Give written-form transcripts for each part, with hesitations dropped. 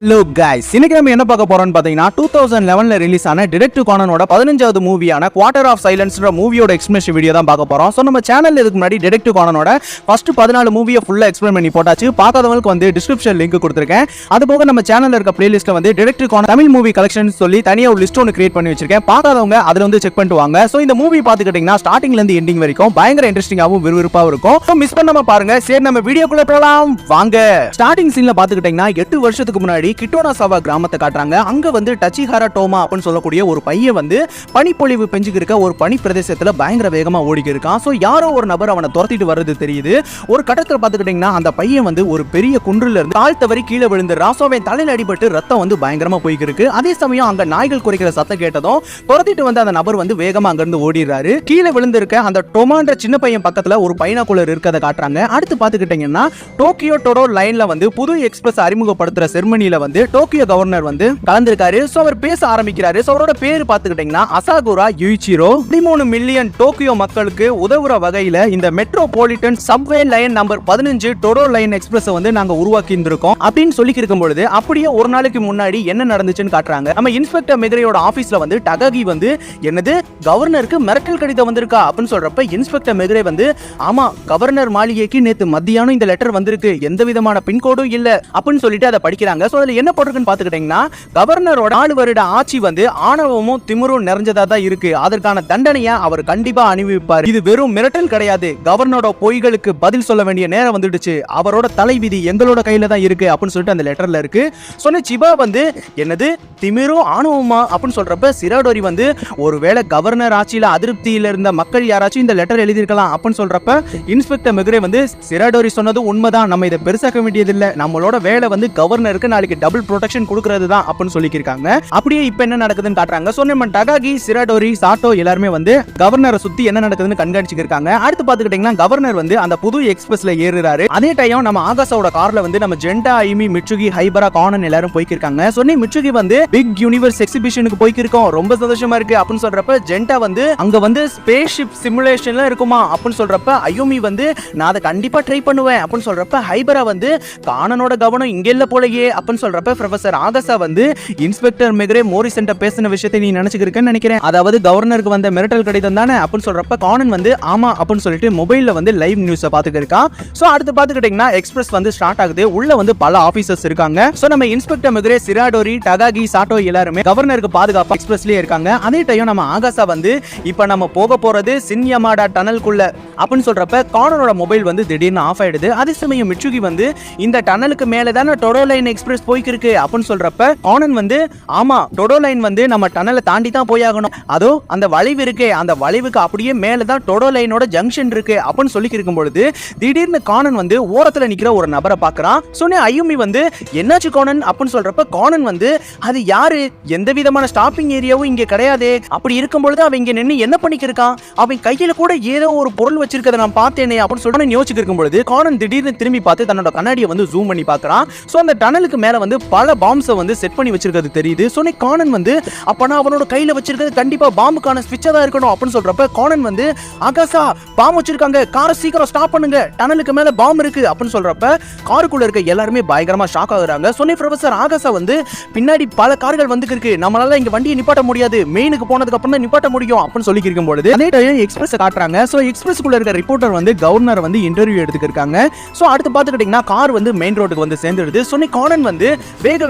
Hello guys, இன்னைக்கு நம்ம என்ன பார்க்க போறோம்னு பாத்தீங்கன்னா 2011ல ரிலீஸ் ஆன டிடெக்டிவ் கானனோட 15வது மூவியான குவார்ட்டர் ஆஃப் சைலன்ஸ்ன்ற மூவியோட எக்ஸ்பிளனேஷன் வீடியோ தான் பார்க்க போறோம். சோ நம்ம சேனல்ல இதுக்கு முன்னாடி டிடெக்டிவ் கானனோட ஃபர்ஸ்ட் 14 மூவியை ஃபுல்லா எக்ஸ்பிளைன் பண்ணி போட்டாச்சு. பார்க்காதவங்களுக்கு வந்து டிஸ்கிரிப்ஷன் லிங்க் கொடுத்திருக்கேன். அதுபோக நம்ம சேனல்ல இருக்க பிளேலிஸ்ட்ல வந்து detective Conan Tamil movie collection சொல்லி தனியா ஒரு லிஸ்ட் ஒன்னு கிரியேட் பண்ணி வச்சிருக்கேன். பார்க்காதவங்க அதுல வந்து செக் பண்ணிட்டு வாங்க. சோ இந்த மூவி பாத்துக்கிட்டீங்கன்னா ஸ்டார்டிங்ல இருந்து எண்டிங் வரைக்கும் பயங்கர இன்ட்ரெஸ்டிங்காவும் விறுவிறுப்பாவும் இருக்கும். சோ மிஸ் பண்ணாம பாருங்க. சரி நம்ம வீடியோக்குள்ள போலாம் வாங்க. ஸ்டார்டிங் சீன்ல பாத்துக்கிட்டீங்கன்னா 8 வருஷத்துக்கு முன்னாடி கிட்டோனாசாவா கிராமத்தை காட்டுறாங்க. அங்க வந்து டச்சிஹாரா டோமா அப்படின்னு சொல்லக்கூடிய ஒரு பையன் வந்து பனிப்பொழிவு பெஞ்சுக்கு இருக்க ஒரு பனி பிரதேசத்துல பயங்கர வேகமா ஓடிக்கி இருக்கான். சோ யாரோ ஒரு நபர் அவனை துரத்திட்டு வர்றது தெரியுது. ஒரு கட்டத்துல பாத்துக்கிட்டீங்கன்னா அந்த பையன் வந்து ஒரு பெரிய குன்றுல இருந்து கால் தவறி கீழே விழுந்து ராசோவின் தலையில அடிபட்டு ரத்தம் வந்து பயங்கரமா போய்க்கு இருக்கு. அதே சமயம் அங்க நாய்கள் குறைக்கிற சத்தம் கேட்டதும் துரத்திட்டு வந்து அந்த நபர் வந்து வேகமா அங்க இருந்து ஓடிடுறாரு. கீழே விழுந்திருக்க அந்த டொமான்ற சின்ன பையன் பக்கத்துல ஒரு பைனாகுலர் இருக்கதை காட்டுறாங்க. அடுத்து பாத்துக்கிட்டீங்கன்னா டோக்கியோ டோரோ லைன்ல வந்து புது எக்ஸ்பிரஸ் அறிமுகப்படுத்துற செர்மனில வந்து டோக்கியோ கவர்னர் வந்து கலந்திருக்காரு. சோ அவர் பேச ஆரம்பிக்கிறாரு. சோ அவரோட பேரு பாத்துக்கிட்டீங்கன்னா அசாகுரா யுயிச்சிரோ. 13 மில்லியன் டோக்கியோ மக்களுக்கு உதவுற வகையில இந்த metropolitan subway line number 15 டோரோ line express வந்து நாங்க உருவாக்கி இருந்திருக்கோம் அப்படின்னு சொல்லி இருக்கும் பொழுது அப்படியே ஒரு நாளைக்கு முன்னாடி என்ன நடந்துச்சுன்னு காட்டுறாங்க. நம்ம இன்ஸ்பெக்டர் மெக்ரேயோட ஆபீஸ்ல வந்து டகாகி வந்து என்னது கவர்னருக்கு மிரட்டல் கடிதம் வந்திருக்கா அப்படின்னு சொல்றப்ப இன்ஸ்பெக்டர் மெக்ரே வந்து ஆமா கவர்னர் மாளிகைக்கு நேத்து மத்தியானம் இந்த லெட்டர் வந்திருக்கு, எந்த விதமான பின்கோடும் இல்ல அப்படின்னு சொல்லிட்டு அதை படிக்கிறாங்க. சோ அதுல என்ன போட்டிருக்குன்னு பாத்துக்கிட்டீங்கன்னா கவர்னரோட 4 வருட ஆட்சி வந்து ஆணவமும் திமிரும் நிறைஞ்சதா தான் இருக்கு. அதற்கான தண்டனையை அவர் கண்டிப்பா அனுபவிப்பார். இது வெறும் மிரட்டல் கிடையாது, கவர்னரோட பொய்களுக்கு பதில் சொல்ல வேண்டிய நேரம் வந்துடுச்சு, அவரோட தலைவிதி எங்களோட கையில தான் இருக்கு அப்படின்னு சொல்லிட்டு அந்த லெட்டர்ல இருக்கு. சொன்ன சிபா வந்து என்னது திமிரும் ஆணவமா அப்படின்னு சொல்றப்ப சிராடோரி வந்து ஒருவேளை கவர்னர் ஆட்சியில அதிருப்தியில இருந்த மக்கள் யாராச்சும் இந்த லெட்டர் எழுதியிருக்கலாம் அப்படின்னு சொல்றப்ப இன்ஸ்பெக்டர் மெக்ரே வந்து சிராடோரி சொன்னது உண்மைதான், நம்ம இதை பெருசாக்க வேண்டியதில்லை, நம்மளோட வேலை வந்து கவர்னருக்கு நாளைக்கு டபுள் ப்ரொடெக்ஷன் கொடுக்கிறது தான் அப்படின்னு சொல்லியிருக்காங்க. அப்படியே இப்ப என்ன நடக்குதுன்னு காட்டுறாங்க. சோ நம்ம டகாகி சிராடோரி சாட்டோ எல்லாருமே வந்து கவர்னரை சுத்தி என்ன நடக்குதுன்னு கண்காணிச்சுட்டு இருக்காங்க. அடுத்து பாத்துக்கிட்டீங்கன்னா கவர்னர் வந்து அந்த புது எக்ஸ்பிரஸ்ல ஏறுறாரு. அதே டைம் நம்ம ஆகாசாவோட கார்ல வந்து நம்ம ஜெண்டா ஐமி மிட்சுகி ஹைபரா கானன் எல்லாரும் போய்க்கிருக்காங்க. சொன்னி மிட்சுகி வந்து பிக் யூனிவர்ஸ் எக்ஸிபிஷனுக்கு போய்க்கிருக்கோம், ரொம்ப சந்தோஷமா இருக்கு அப்படின்னு சொல்றப்ப ஜெண்டா வந்து அங்க வந்து ஸ்பேஸ் ஷிப் சிமுலேஷன்ல இருக்குமா அப்படின்னு சொல்றப்ப ஐயோமி வந்து நான் அதை கண்டிப்பா ட்ரை பண்ணுவேன் அப்படின்னு சொல்றப்ப ஹைபரா வந்து கானனோட கவனம் இங்க இல்ல போலயே அப்படின்னு சொல்றப்ப ப்ரொஃபசர் ஆகாசா வந்து இன்ஸ்பெக்டர் மெக்ரே மோரிசன்ட்ட பேசின விஷயத்தை நீ நினைச்சுக்கிருக்கன்னு நினைக்கிறேன், அதாவது கவர்னருக்கு வந்த மிரட்டல் கடிதம் தானே அப்படின்னு சொல்றப்ப கானன் வந்து ஆமா அப்படின்னு சொல்லிட்டு மொபைல்ல வந்து லைவ் நியூஸை பாத்துக்கிட்டு இருக்கான். சோ அடுத்து பாத்துக்கிட்டீங்கன்னா எக்ஸ்பிரஸ் வந்து ஸ்டார்ட் ஆகுது. உள்ள வந்து பல ஆபீசர்ஸ் இருக்காங்க. சோ நம்ம இன்ஸ்பெக்டர் மெக்ரே சிராடோரி டகாகி சாட்டோ எல்லாருமே கவர்னருக்கு பாதுகாப்பு எக்ஸ்பிரஸ்லயே இருக்காங்க. அதே டைம் நம்ம ஆகாசா வந்து இப்ப நம்ம போக போறது சின்யமாடா டனலுக்குள்ள அப்படின்னு சொல்றப்ப கானனோட மொபைல் வந்து திடீர்னு ஆஃப் ஆயிடுது. அதே சமயம் மிட்சுகி வந்து இந்த டனலுக்கு மேல தானே டொரோ லைன் எக்ஸ்பிரஸ் போய்க்கு இருக்கு அப்படின்னு சொல்றப்ப கானன் வந்து ஆமா டொரோ லைன் வந்து நம்ம டனலை தாண்டி தான் போயாகணும், அதோ அந்த வளைவு இருக்கே அந்த வளைவுக்கு அப்படியே மேல தான் டொரோ லைனோட ஜங்ஷன் இருக்கு அப்படின்னு சொல்லி இருக்கும் பொழுது திடீர்னு கானன் வந்து ஓரத்துல நிக்கிற ஒரு நபரை பார்க்கறான். சொன்ன ஐயுமி வந்து என்னாச்சு கானன் அப்படின்னு சொல்றப்ப கானன் வந்து அது யாரு, எந்த விதமான ஸ்டாப்பிங் ஏரியாவும் இங்க கிடையாது, அப்படி இருக்கும் பொழுது அவன் இங்க நின்னு என்ன பண்ணிக்க இருக்கான், அவன் கையில கூட ஏதோ ஒரு பொருள் வச்சிருக்கதை நான் பார்த்தேனே அப்படின்னு சொல்லி யோசிச்சுட்டு இருக்கும் பொழுது கானன் திடீர்னு திரும்பி பார்த்து தன்னோட கண்ணாடியை வந்து ஜூம் பண்ணி பார்க்கறான். சோ அந்த டனலுக்கு மேல வந்து பல பாம்ஸை வந்து செட் பண்ணி வச்சிருக்கிறது தெரியுது. சொன்ன கானன் வந்து அப்பனா அவனோட கையில வச்சிருக்கிறது கண்டிப்பா பாம்புக்கான ஸ்விட்சா தான் இருக்கணும் அப்படின்னு சொல்றப்ப கானன் வந்து ஆகாசா பாம் வச்சிருக்காங்க, காரை சீக்கிரம் ஸ்டாப் பண்ணுங்க, டனலுக்கு மேல பாம் இருக்கு அப்படின்னு சொல்றப்ப காருக்குள்ள இருக்க எல்லாருமே பயங்கரமா ஷாக் ஆகுறாங்க. சொன்ன ப்ரொஃபசர் ஆகாசா வந்து பின்னாடி பல கார்கள் வந்து இருக்கு, நம்மளால இங்க வண்டியை நிப்பாட்ட முடியாது, மெயினுக்கு போனதுக்கு அப்புறம் தான் நிப்பாட்ட முடியும் அப்படின்னு சொல்லி இருக்கும் பொழுது அதே டைம் எக்ஸ்பிரஸ் காட்டுறாங்க. சோ எக்ஸ்பிரஸ்க்குள்ள இருக்க ரிப்போர்ட்டர் வந்து கவர்னர் வந்து இன்டர்வியூ எடுத்துக்கிருக்காங்க. சோ அடுத்து பாத்துக்கிட்டீங்கன்னா கார் வந்து மெயின் ரோட்டுக்கு வந்து சேர்ந்துடுது. சொன்ன கானன் வந்து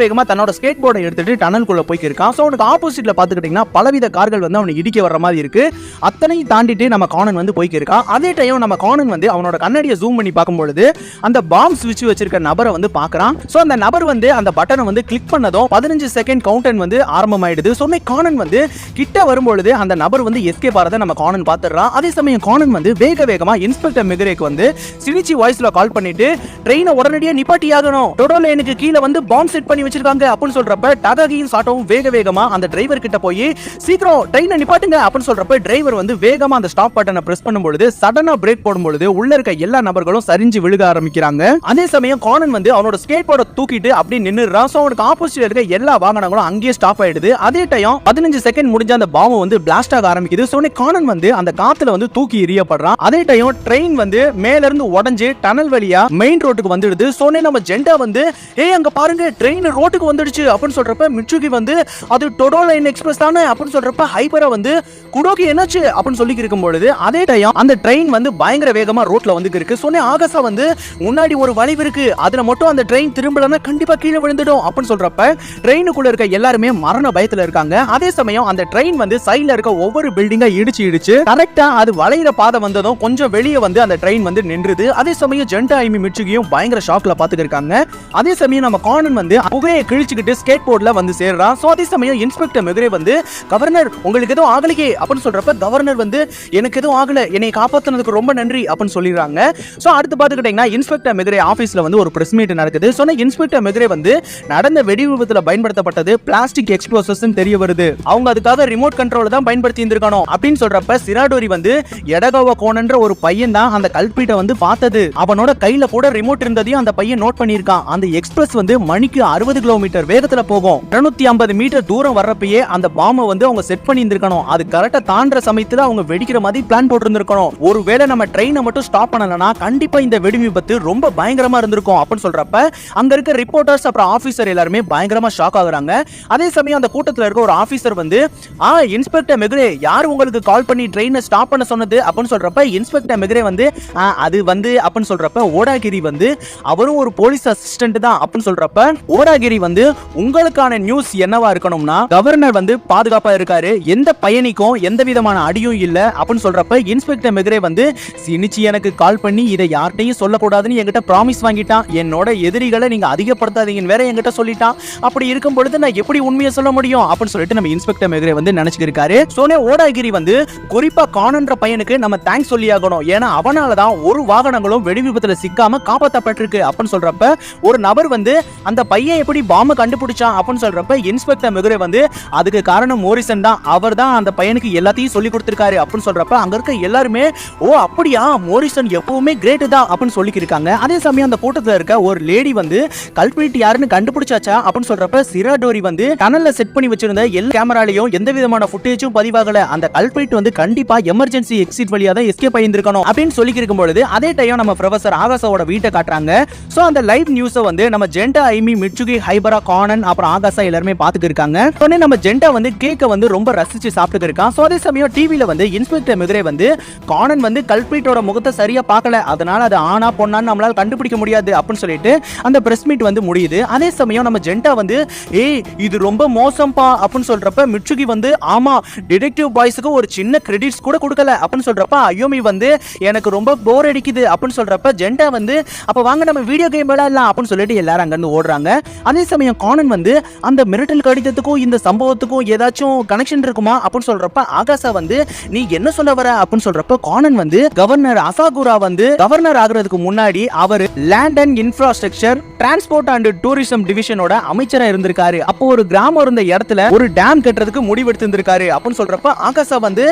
வேகமா தன்னோட ஸ்கேட் போர்டை எடுத்துட்டு டனலுக்குள்ள போய்க்கிருக்கான். சோ அவனுக்கு ஆப்போசிட்ல பாத்துக்கிட்டீங்கன்னா பலவித கார்கள் வந்து அவனை இடிக்க வர்ற மாதிரி இருக்கு. அத்தனையும் தாண்டிட்டு நம்ம கானன் வந்து போய்க்கிருக்கான். அதே டைம் நம்ம கானன் வந்து அவனோட கண்ணாடியை ஜூம் பண்ணி பார்க்கும்பொழுது அந்த பாம் ஸ்விட்ச் வச்சிருக்க நபரை வந்து பார்க்கறான். சோ அந்த நபர் வந்து அந்த பட்டனை வந்து கிளிக் பண்ணதும் 15 செகண்ட் கவுண்டர் வந்து ஆரம்பமாயிடுது. சொன்ன கானன் வந்து கிட்ட வரும்பொழுது அந்த நபர் வந்து எஸ்கேப் ஆறத நம்ம கானன் பாத்துறான். அதே சமயம் கானன் வந்து வேகமா இன்ஸ்பெக்டர் மெக்ரேக்கு வந்து சினிச்சி வாய்ஸ்ல கால் பண்ணிட்டு ட்ரெயினை உடனடியா நிப்பாட்டி ஆகணும், டொரோ லைனுக்கு கீழே வந்து பாம் செட் பண்ணி வச்சிருக்காங்க அப்படின்னு சொல்றப்ப டகாகியும் சாட்டோவும் வேகமா அந்த டிரைவர் கிட்ட போய் சீக்கிரம் ட்ரெயினை நிப்பாட்டுங்க அப்படின்னு சொல்றப்ப டிரைவர் வந்து வேகமா அந்த ஸ்டாப் பட்டனை பிரஸ் பண்ணும்பொழுது சடனா பிரேக் போடும்பொழுது உள்ள இருக்க எல்லா நபர்களும் சரிஞ்சு விழுக ஆரம்பிக்கிறாங்க. அதே சமயம் கானன் வந்து அவனோட ஸ்கேட் போர்டை தூக்கிட்டு அப்படி நின்னுறான். சோ அவனுக்கு ஆப்போசிட்ல இருக்க எல்லா வாகனங்களும் அங்கேயே ஸ்டாப் ஆயிடுது. அதே டைம் 15 செகண்ட் முடிஞ்ச அந்த பாம் வந்து பிளாஸ்ட் ஆக ஆரம்பிக்குது. சோ கானன் வந்து அந்த காத்துல வந்து தூக்கி எறியப்படுறான். அதே டைம் ட்ரெயின் வந்து மேல இருந்து உடைஞ்சு டனல் வழியா மெயின் ரோட்டுக்கு வந்துடுது. சோ நம்ம ஜெண்டா வந்து ஏய் அங்க பாருங்க என்னங்க ட்ரெயின் ரோட்டுக்கு வந்துடுச்சு அப்படின்னு சொல்றப்ப மிட்சுகி வந்து அது டொடோ லைன் எக்ஸ்பிரஸ் தானே அப்படின்னு சொல்றப்ப ஹைபரா வந்து குடோகி என்னாச்சு அப்படின்னு சொல்லி இருக்கும் பொழுது அதே டைம் அந்த ட்ரெயின் வந்து பயங்கர வேகமா ரோட்ல வந்து இருக்கு. சொன்ன ஆகாசா வந்து முன்னாடி ஒரு வளைவு இருக்கு, அதுல மட்டும் அந்த ட்ரெயின் திரும்பலன்னா கண்டிப்பா கீழே விழுந்துடும் அப்படின்னு சொல்றப்ப ட்ரெயினுக்குள்ள இருக்க எல்லாருமே மரண பயத்துல இருக்காங்க. அதே சமயம் அந்த ட்ரெயின் வந்து சைடுல இருக்க ஒவ்வொரு பில்டிங்கா இடிச்சு கரெக்டா அது வளையிற பாதை வந்ததும் கொஞ்சம் வெளியே வந்து அந்த ட்ரெயின் வந்து நின்றுது. அதே சமயம் ஜென்டா ஐமி மிட்சுகியும் பயங்கர ஷாக்ல பாத்துட்டு இருக்காங்க. அதே சமயம் நம்ம கானன் வந்து புகையை கிழிச்சுக்கிட்டு ஸ்கேட் போர்ட்ல வந்து சேர்றான். சோ அதே சமயம் இன்ஸ்பெக்டர் மெக்ரே வந்து கவர்னர் உங்களுக்கு எதுவும் ஆகலையே அப்படின்னு சொல்றப்ப கவர்னர் வந்து எனக்கு எதுவும் ஆகல, என்னை காப்பாத்துனதுக்கு ரொம்ப நன்றி அப்படின்னு சொல்லிடுறாங்க. சோ அடுத்து பாத்துக்கிட்டீங்கன்னா இன்ஸ்பெக்டர் மெக்ரே ஆபீஸ்ல வந்து ஒரு பிரஸ் மீட் நடக்குது. சொன்ன இன்ஸ்பெக்டர் மெக்ரே வந்து நடந்த வெடி விபத்துல பயன்படுத்தப்பட்டது பிளாஸ்டிக் எக்ஸ்ப்ளோசிவ்ஸ் தெரிய வருது, அவங்க அதுக்காக ரிமோட் கண்ட்ரோல் தான் பயன்படுத்தி இருந்திருக்கணும் அப்படின்னு சொல்றப்ப சிராடோரி வந்து எடகாவா கோனன்ற ஒரு பையன் தான் அந்த கல்பிட்ட வந்து பார்த்தது, அவனோட கையில கூட ரிமோட் இருந்ததையும் அந்த பையன் நோட் பண்ணியிருக்கான். அந்த எக்ஸ்பிரஸ் வந்து மணிக்கு 60 கிலோமீட்டர் வேகத்துல போகும், 250 மீட்டர் தூரம் வர்றப்பயே அந்த பாம்பை வந்து அவங்க செட் பண்ணி இருந்திருக்கணும், அது கரெக்டா தாண்டற சமயத்துல அவங்க வெடிக்கிற மாதிரி பிளான் போட்டு இருந்திருக்கணும், ஒருவேளை நம்ம ட்ரெயினை மட்டும் ஸ்டாப் பண்ணலனா கண்டிப்பா இந்த வெடி விபத்து ரொம்ப பயங்கரமா இருந்திருக்கும் அப்படின்னு சொல்றப்ப அங்க இருக்க ரிப்போர்ட்டர்ஸ் அப்புறம் ஆபீசர் எல்லாரும் பயங்கரமா ஷாக் ஆகுறாங்க. அதே சமயம் அந்த கூட்டத்துல இருக்க ஒரு ஆபீசர் வந்து இன்ஸ்பெக்டர் மெக்ரே யார் உங்களுக்கு கால் பண்ணி ட்ரெயினை ஸ்டாப் பண்ண சொன்னது அப்படின்னு சொல்றப்ப இன்ஸ்பெக்டர் மெக்ரே வந்து அது வந்து அப்படின்னு சொல்றப்ப ஓடாகிரி வந்து அவரும் ஒரு போலீஸ் அசிஸ்டன்ட் தான் அப்படின்னு சொல்றப்ப ஓடாகிரி வந்து உங்களுக்கான நியூஸ் என்னவா இருக்கணும்னா கவர்னர் வந்து பாதுகாப்பா இருக்காரு, எந்த பயணிக்கும் எந்த விதமான அடியும் இல்ல அப்படின்னு சொல்றப்ப இன்ஸ்பெக்டர் மெக்ரே வந்து சினிச்சி எனக்கு கால் பண்ணி இதை யார்ட்டையும் சொல்லக்கூடாதுன்னு என்கிட்ட ப்ராமிஸ் வாங்கிட்டான், என்னோட எதிரிகளை நீங்க அதிகப்படுத்தாதீங்கன்னு வேற என்கிட்ட சொல்லிட்டான், அப்படி இருக்கும் பொழுது நான் எப்படி உண்மையை சொல்ல முடியும் அப்படின்னு சொல்லிட்டு நம்ம இன்ஸ்பெக்டர் மெக்ரே வந்து நினைச்சிருக்காரு. சோனே ஓடாகிரி வந்து குறிப்பா கானன்ற பையனுக்கு நம்ம தேங்க்ஸ் சொல்லி ஆகணும், ஏன்னா அவனால தான் ஒரு வாகனங்களும் வெடி விபத்துல சிக்காம காப்பாற்றப்பட்டிருக்கு அப்படின்னு சொல்றப்ப ஒரு நபர் வந்து அந்த பையன் எப்படி பாம்பை கண்டுபிடிச்சான் அப்படின்னு சொல்றப்ப இன்ஸ்பெக்டர் மெக்ரே வந்து அதுக்கு காரணம் மோரிசன் தான், அவர் தான் அந்த பையனுக்கு எல்லாத்தையும் சொல்லி கொடுத்திருக்காரு அப்படின்னு சொல்றப்ப அங்க இருக்க எல்லாருமே ஓ அப்படியா மோரிசன் எப்பவுமே கிரேட் தான் அப்படின்னு சொல்லிக்கிருக்காங்க. அதே சமயம் அந்த கூட்டத்துல இருக்க ஒரு லேடி வந்து கல்பிரிட் யாருன்னு கண்டுபிடிச்சாச்சா அப்படின்னு சொல்றப்ப சிராடோரி வந்து டனல்ல செட் பண்ணி வச்சிருந்த எல்லா கேமராலையும் எந்த விதமான ஃபுட்டேஜும் பதிவாகல, அந்த கல்பிரிட் வந்து கண்டிப்பா எமர்ஜென்சி எக்ஸிட் வழியா தான் எஸ்கேப் ஆயிருந்திருக்கணும் அப்படின்னு சொல்லிக்கிருக்கும் பொழுது அதே டைம் நம்ம ப்ரொஃபசர் ஆகாசாவோட வீட்டை காட்டுறாங்க. சோ அந்த லைவ் நியூஸை வந்து நம்ம ஜென்டா ஐமி மிட்சுகி ஹைபரா கானன் அப்புறம் ஆகாசா எல்லாருமே பாத்துட்டு இருக்காங்க. உடனே நம்ம ஜென்டா வந்து கேக்க வந்து ரொம்ப ரசிச்சு சாப்பிட்டு இருக்கான். சோ அதே சமயம் டிவில வந்து இன்ஸ்பெக்டர் மெக்ரே வந்து கானன் வந்து கல்பிரிட்டோட முகத்தை சரியா பார்க்கல, அதனால அது ஆனா பொண்ணான்னு நம்மளால கண்டுபிடிக்க முடியாது அப்படின்னு சொல்லிட்டு அந்த பிரஸ் மீட் வந்து முடியுது. அதே சமயம் நம்ம ஜென்டா வந்து ஏய் இது ரொம்ப மோசம்பா அப்படின்னு சொல்றப்ப மிட்சுகி வந்து ஆமா டிடெக்டிவ் பாய்ஸ்க்கு ஒரு சின்ன கிரெடிட்ஸ் கூட கொடுக்கல அப்படின்னு சொல்றப்ப அயோமி வந்து எனக்கு ரொம்ப போர் அடிக்குது அப்படின்னு சொல்றப்ப ஜென்டா வந்து அப்ப வாங்க நம்ம வீடியோ கேம் விளையாடலாம் அப்படின்னு சொல்லிட்டு எல்லாரும் அங்க இருந்து ஓடுறாங்க. அதே சமயம் கானன் வந்து அந்த மிரட்டல் கடிதத்துக்கும் இந்த சம்பவத்துக்கும் ஏதாச்சும் கனெக்ஷன் இருக்குமா அப்படின்னு சொல்றப்ப ஆகாசா வந்து நீ என்ன சொல்ல வர அப்படின்னு சொல்றப்ப கானன் வந்து கவர்னர் அசாகுரா வந்து கவர்னர் ஆகிறதுக்கு முன்னாடி அவர் land and infrastructure transport and tourism டிவிஷனோட அமைச்சரா இருந்திருக்காரு, அப்போ ஒரு கிராமம் இருந்த இடத்துல ஒரு டேம் கட்டுறதுக்கு முடிவெடுத்து இருந்திருக்காரு அப்படின்னு சொல்றப்ப ஆகாசா வந்து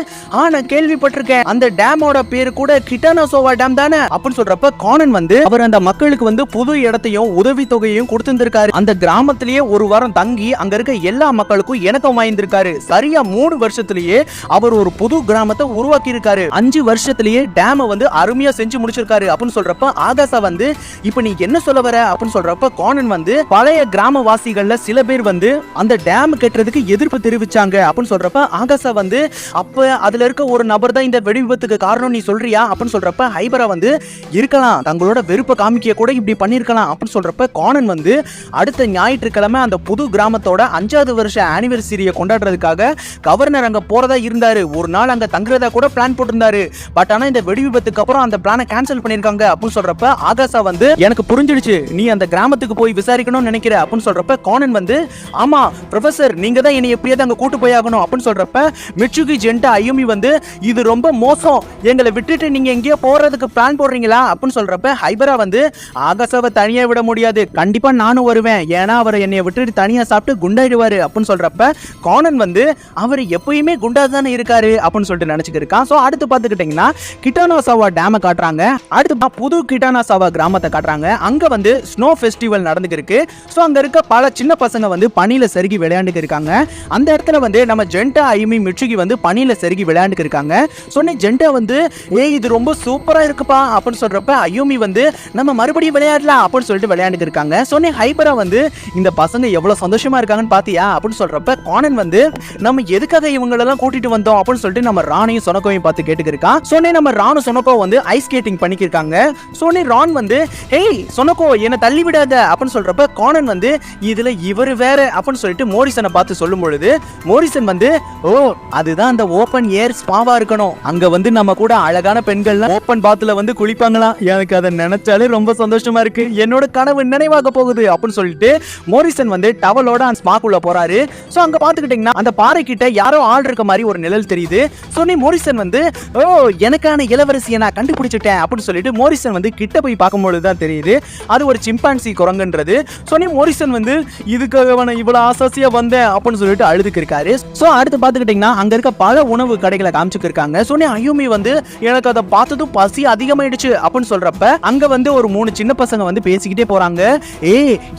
நான் கேள்விப்பட்டிருக்கேன், அந்த டேமோட பேரு கூட கிட்டானோசோவா டேம் தானே அப்படின்னு சொல்றப்ப கானன் வந்து அவர் அந்த மக்களுக்கு வந்து புது இடத்தையும் உதவி தொகையையும் கொடுத்திருந்திருக்காரு, அந்த கிராமத்திலேயே ஒரு வாரம் தங்கி அங்க இருக்க எல்லா மக்களுக்கும் இணக்கம் வாய்ந்திருக்காரு, சரியா 3 வருஷத்திலேயே அவர் ஒரு புது கிராமத்தை உருவாக்கி இருக்காரு, 5 வருஷத்திலேயே டேமை வந்து அருமையா செஞ்சு முடிச்சிருக்காரு அப்படின்னு சொல்றப்ப ஆகாசா வந்து இப்ப நீ என்ன சொல்ல வர அப்படின்னு சொல்றப்ப கானன் வந்து பழைய கிராமவாசிகள்ல சில பேர் வந்து அந்த டேம் கட்டுறதுக்கு எதிர்ப்பு தெரிவிச்சாங்க அப்படின்னு சொல்றப்ப ஆகாசா வந்து அப்ப அதுல இருக்க ஒரு நபர் தான் இந்த வெடி விபத்துக்கு காரணம் நீ சொல்றியா அப்படின்னு சொல்றப்ப ஹைபரா வந்து இருக்கலாம், தங்களோட வெறுப்பை காமிக்க கூட இப்படி பண்ணிருக்கலாம் அப்படின்னு சொல்றப்ப கானன் வந்து அடுத்த ஞாயிற்றுக்கிழமை அந்த புது கிராமத்தோட 5வது வருஷ ஆனிவர்சரியை கொண்டாடுறதுக்காக கவர்னர் அங்க போறதா இருந்தாரு, ஒரு நாள் அங்க தங்குறதா கூட பிளான் போட்டிருந்தாரு, பட் ஆனா இந்த வெடி விபத்துக்கு அப்புறம் அந்த பிளானை கேன்சல் பண்ணிருக்காங்க அப்படின்னு சொல்றப்ப ஆகாசா வந்து எனக்கு புரிஞ்சிடுச்சு நீ அந்த கிராமத்துக்கு போய் விசாரிக்கணும்னு நினைக்கிற அப்படின்னு சொல்றப்ப கானன் வந்து ஆமா ப்ரொஃபசர் நீங்க தான் என்னை எப்படியாவது அங்க கூட்டு போய் ஆகணும் அப்படின்னு சொல்றப்ப மிட்சுகி ஜென்டா அயுமி வந்து இது ரொம்ப மோசம், எங்களை விட்டுட்டு நீங்க எங்கேயோ போறதுக்கு பிளான் போடுறீங்களா அப்படின்னு சொல்றப்ப ஹைபரா வந்து ஆகாசாவை தனியா விட முடியாது, கண்டிப்பா நானும் வருவேன், ஏன்னா அவர் என்னை விட்டுட்டு தனியா சாப்பிட்டு குண்டாயிடுவாரு அப்படின்னு சொல்றப்ப கானன் வந்து அவர் எப்பயுமே குண்டா தானே இருக்காரு அப்படின்னு சொல்லிட்டு நினைச்சுட்டு இருக்கான். சோ அடுத்து பாத்துக்கிட்டீங்கன்னா கிட்டானோசாவா டேமை காட்டுறாங்க, அடுத்து புது கிட்டானோசாவா கிராமத்தை காட்டுறாங்க, அங்க வந்து ஸ்னோ ஃபெஸ்டிவல் நடந்துட்டு இருக்கு. சோ அங்க இருக்க பல சின்ன பசங்க வந்து பனியில சறுகி விளையாண்டுட்டு இருக்காங்க, அந்த இடத்துல வந்து நம்ம ஜென்டா ஐமி மிட்சுகி வந்து பனியில சறுகி விளையாண்டுட்டு இருக்காங்க. சொன்ன ஜென்டா வந்து ஏய் இது ரொம்ப சூப்பரா இருக்குப்பா அப்படின்னு சொல்றப்ப அயுமி வந்து நம்ம மறுபடியும் விளையாடலாம் அப்படின்னு சொல்லிட்டு விளையாண்டுட்டு இருக்காங்க. சொன்ன ஹைபரா வந்து இந்த பசங்க எவ்வளவு சந்தோஷமா இருக்காங்கன்னு பாத்தியா அப்படின்னு சொல்றப்ப கானன் வந்து நம்ம எதுக்காக இவங்களெல்லாம் கூட்டிட்டு வந்தோம் அப்படின்னு சொல்லிட்டு நம்ம ராணையும் சொனக்கோவையும் பார்த்து கேட்டுக்கிருக்கான். சோனே நம்ம ராணும் சொனக்கோ வந்து ஐஸ் ஸ்கேட்டிங் பண்ணிக்கிருக்காங்க. சோனே ரான் வந்து ஹேய் சொனக்கோ என்ன தள்ளி விடாத அப்படின்னு சொல்றப்ப கானன் வந்து இதுல இவர் வேற அப்படின்னு சொல்லிட்டு மோரிசனை பார்த்து சொல்லும் பொழுது மோரிசன் வந்து ஓ அதுதான் அந்த ஓபன் ஏர் ஸ்பாவா இருக்கணும், அங்க வந்து நம்ம கூட அழகான பெண்கள்லாம் ஓபன் பாத்துல வந்து குளிப்பாங்களாம், எனக்கு அதை நினைச்சாலே ரொம்ப சந்தோஷமா இருக்கு, என்னோட கனவு நினைவாக போகுது அப்படின்னு சொல்லிட்டு மோரிசன் வந்து டவலோட அந்த ஸ்பாக்குள்ள போறாரு. சோ அங்க பாத்துக்கிட்டீங்கன்னா அந்த பாறை கிட்ட யாரோ ஆள் இருக்க மாதிரி ஒரு நிழல் தெரியுது. சோனி மோரிசன் வந்து ஓ எனக்கான இளவரசியை நான் கண்டுபிடிச்சிட்டேன் அப்படின்னு சொல்லிட்டு மோரிசன் வந்து கிட்ட போய் பார்க்கும்போது தான் தெரியுது அது ஒரு சிம்பான்சி குரங்குன்றது. சோனி மோரிசன் வந்து இதுக்காக இவ்வளவு ஆசாசியா வந்தேன் அப்படின்னு சொல்லிட்டு அழுதுக்கு இருக்காரு. சோ அடுத்து பாத்துக்கிட்டீங்கன்னா அங்க இருக்க பல உணவு கடைகளை காமிச்சுக்கு இருக்காங்க. சோனி அயூமி வந்து எனக்கு அதை பார்த்ததும் பசி அதிகமாயிடுச்சு அப்படின்னு சொல்றப்ப அங்க வந்து ஒரு 3 சின்ன பசங்க வந்து பேசிக்கிட்டே போறாங்க.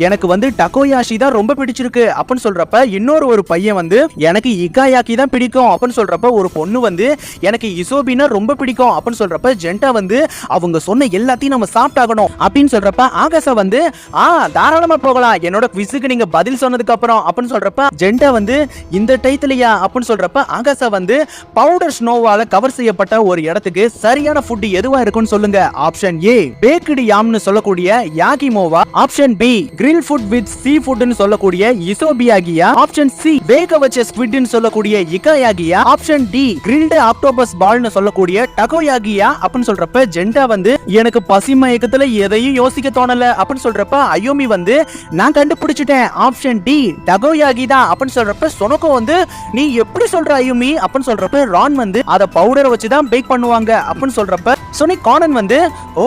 எனக்கு வந்து டகோயாஷி தான் ரொம்ப பிடிச்சிருக்கு அப்படின்னு சொல்றப்ப இன்னொரு பையன் வந்து எனக்கு இகாயாக்கி தான் பிடிக்கும் அப்படின்னு சொல்றப்ப ஒரு பொண்ணு வந்து எனக்கு இசோபினா ரொம்ப பிடிக்கும் அப்படின்னு சொல்றப்ப ஜென்டா வந்து அவங்க சொன்ன எல்லாத்தையும் நம்ம சாப்பிட்டாகணும் அப்படின்னு சொல்றப்ப ஆகாசா வந்து தாராளமா போகலாம் என்னோட குவிஸுக்கு நீங்க பதில் சொன்னதுக்கு அப்புறம் அப்படின்னு சொல்றப்ப ஜென்டா வந்து இந்த டைத்திலையா அப்படின்னு சொல்றப்ப ஆகாசா வந்து பவுடர் ஸ்னோவால கவர் செய்யப்பட்ட ஒரு இடத்துக்கு சரியான ஃபுட் எதுவா இருக்குன்னு சொல்லுங்க. ஆப்ஷன் ஏ பேக்டு யாம்னு சொல்லக்கூடிய யாகிமோவா, option B grill food with sea ஃபுட்னு சொல்லக்கூடிய இசோபியாகியா, ஆப்ஷன் சி வேக வச்ச ஸ்குவிட்னு சொல்லக்கூடிய இகாயாகியா, ஆப்ஷன் டி கிரில்டு ஆக்டோபஸ் பால்னு சொல்லக்கூடிய டகோயாகியா அப்படின்னு சொல்றப்ப ஜென்டா வந்து எனக்கு பசி மயக்கத்துல எதையும் யோசிக்க தோணல அப்படின்னு சொல்றப்ப அயோமி வந்து நான் கண்டுபிடிச்சிட்டேன் ஆப்ஷன் டி டகோயாகி தான் அப்படின்னு சொல்றப்ப சொனக்கோ வந்து நீ எப்படி சொல்ற அயோமி அப்படின்னு சொல்றப்ப ரான் வந்து அத பவுடரை வச்சு தான் பேக் பண்ணுவாங்க அப்படின்னு சொல்றப்ப சோனி கானன் வந்து ஓ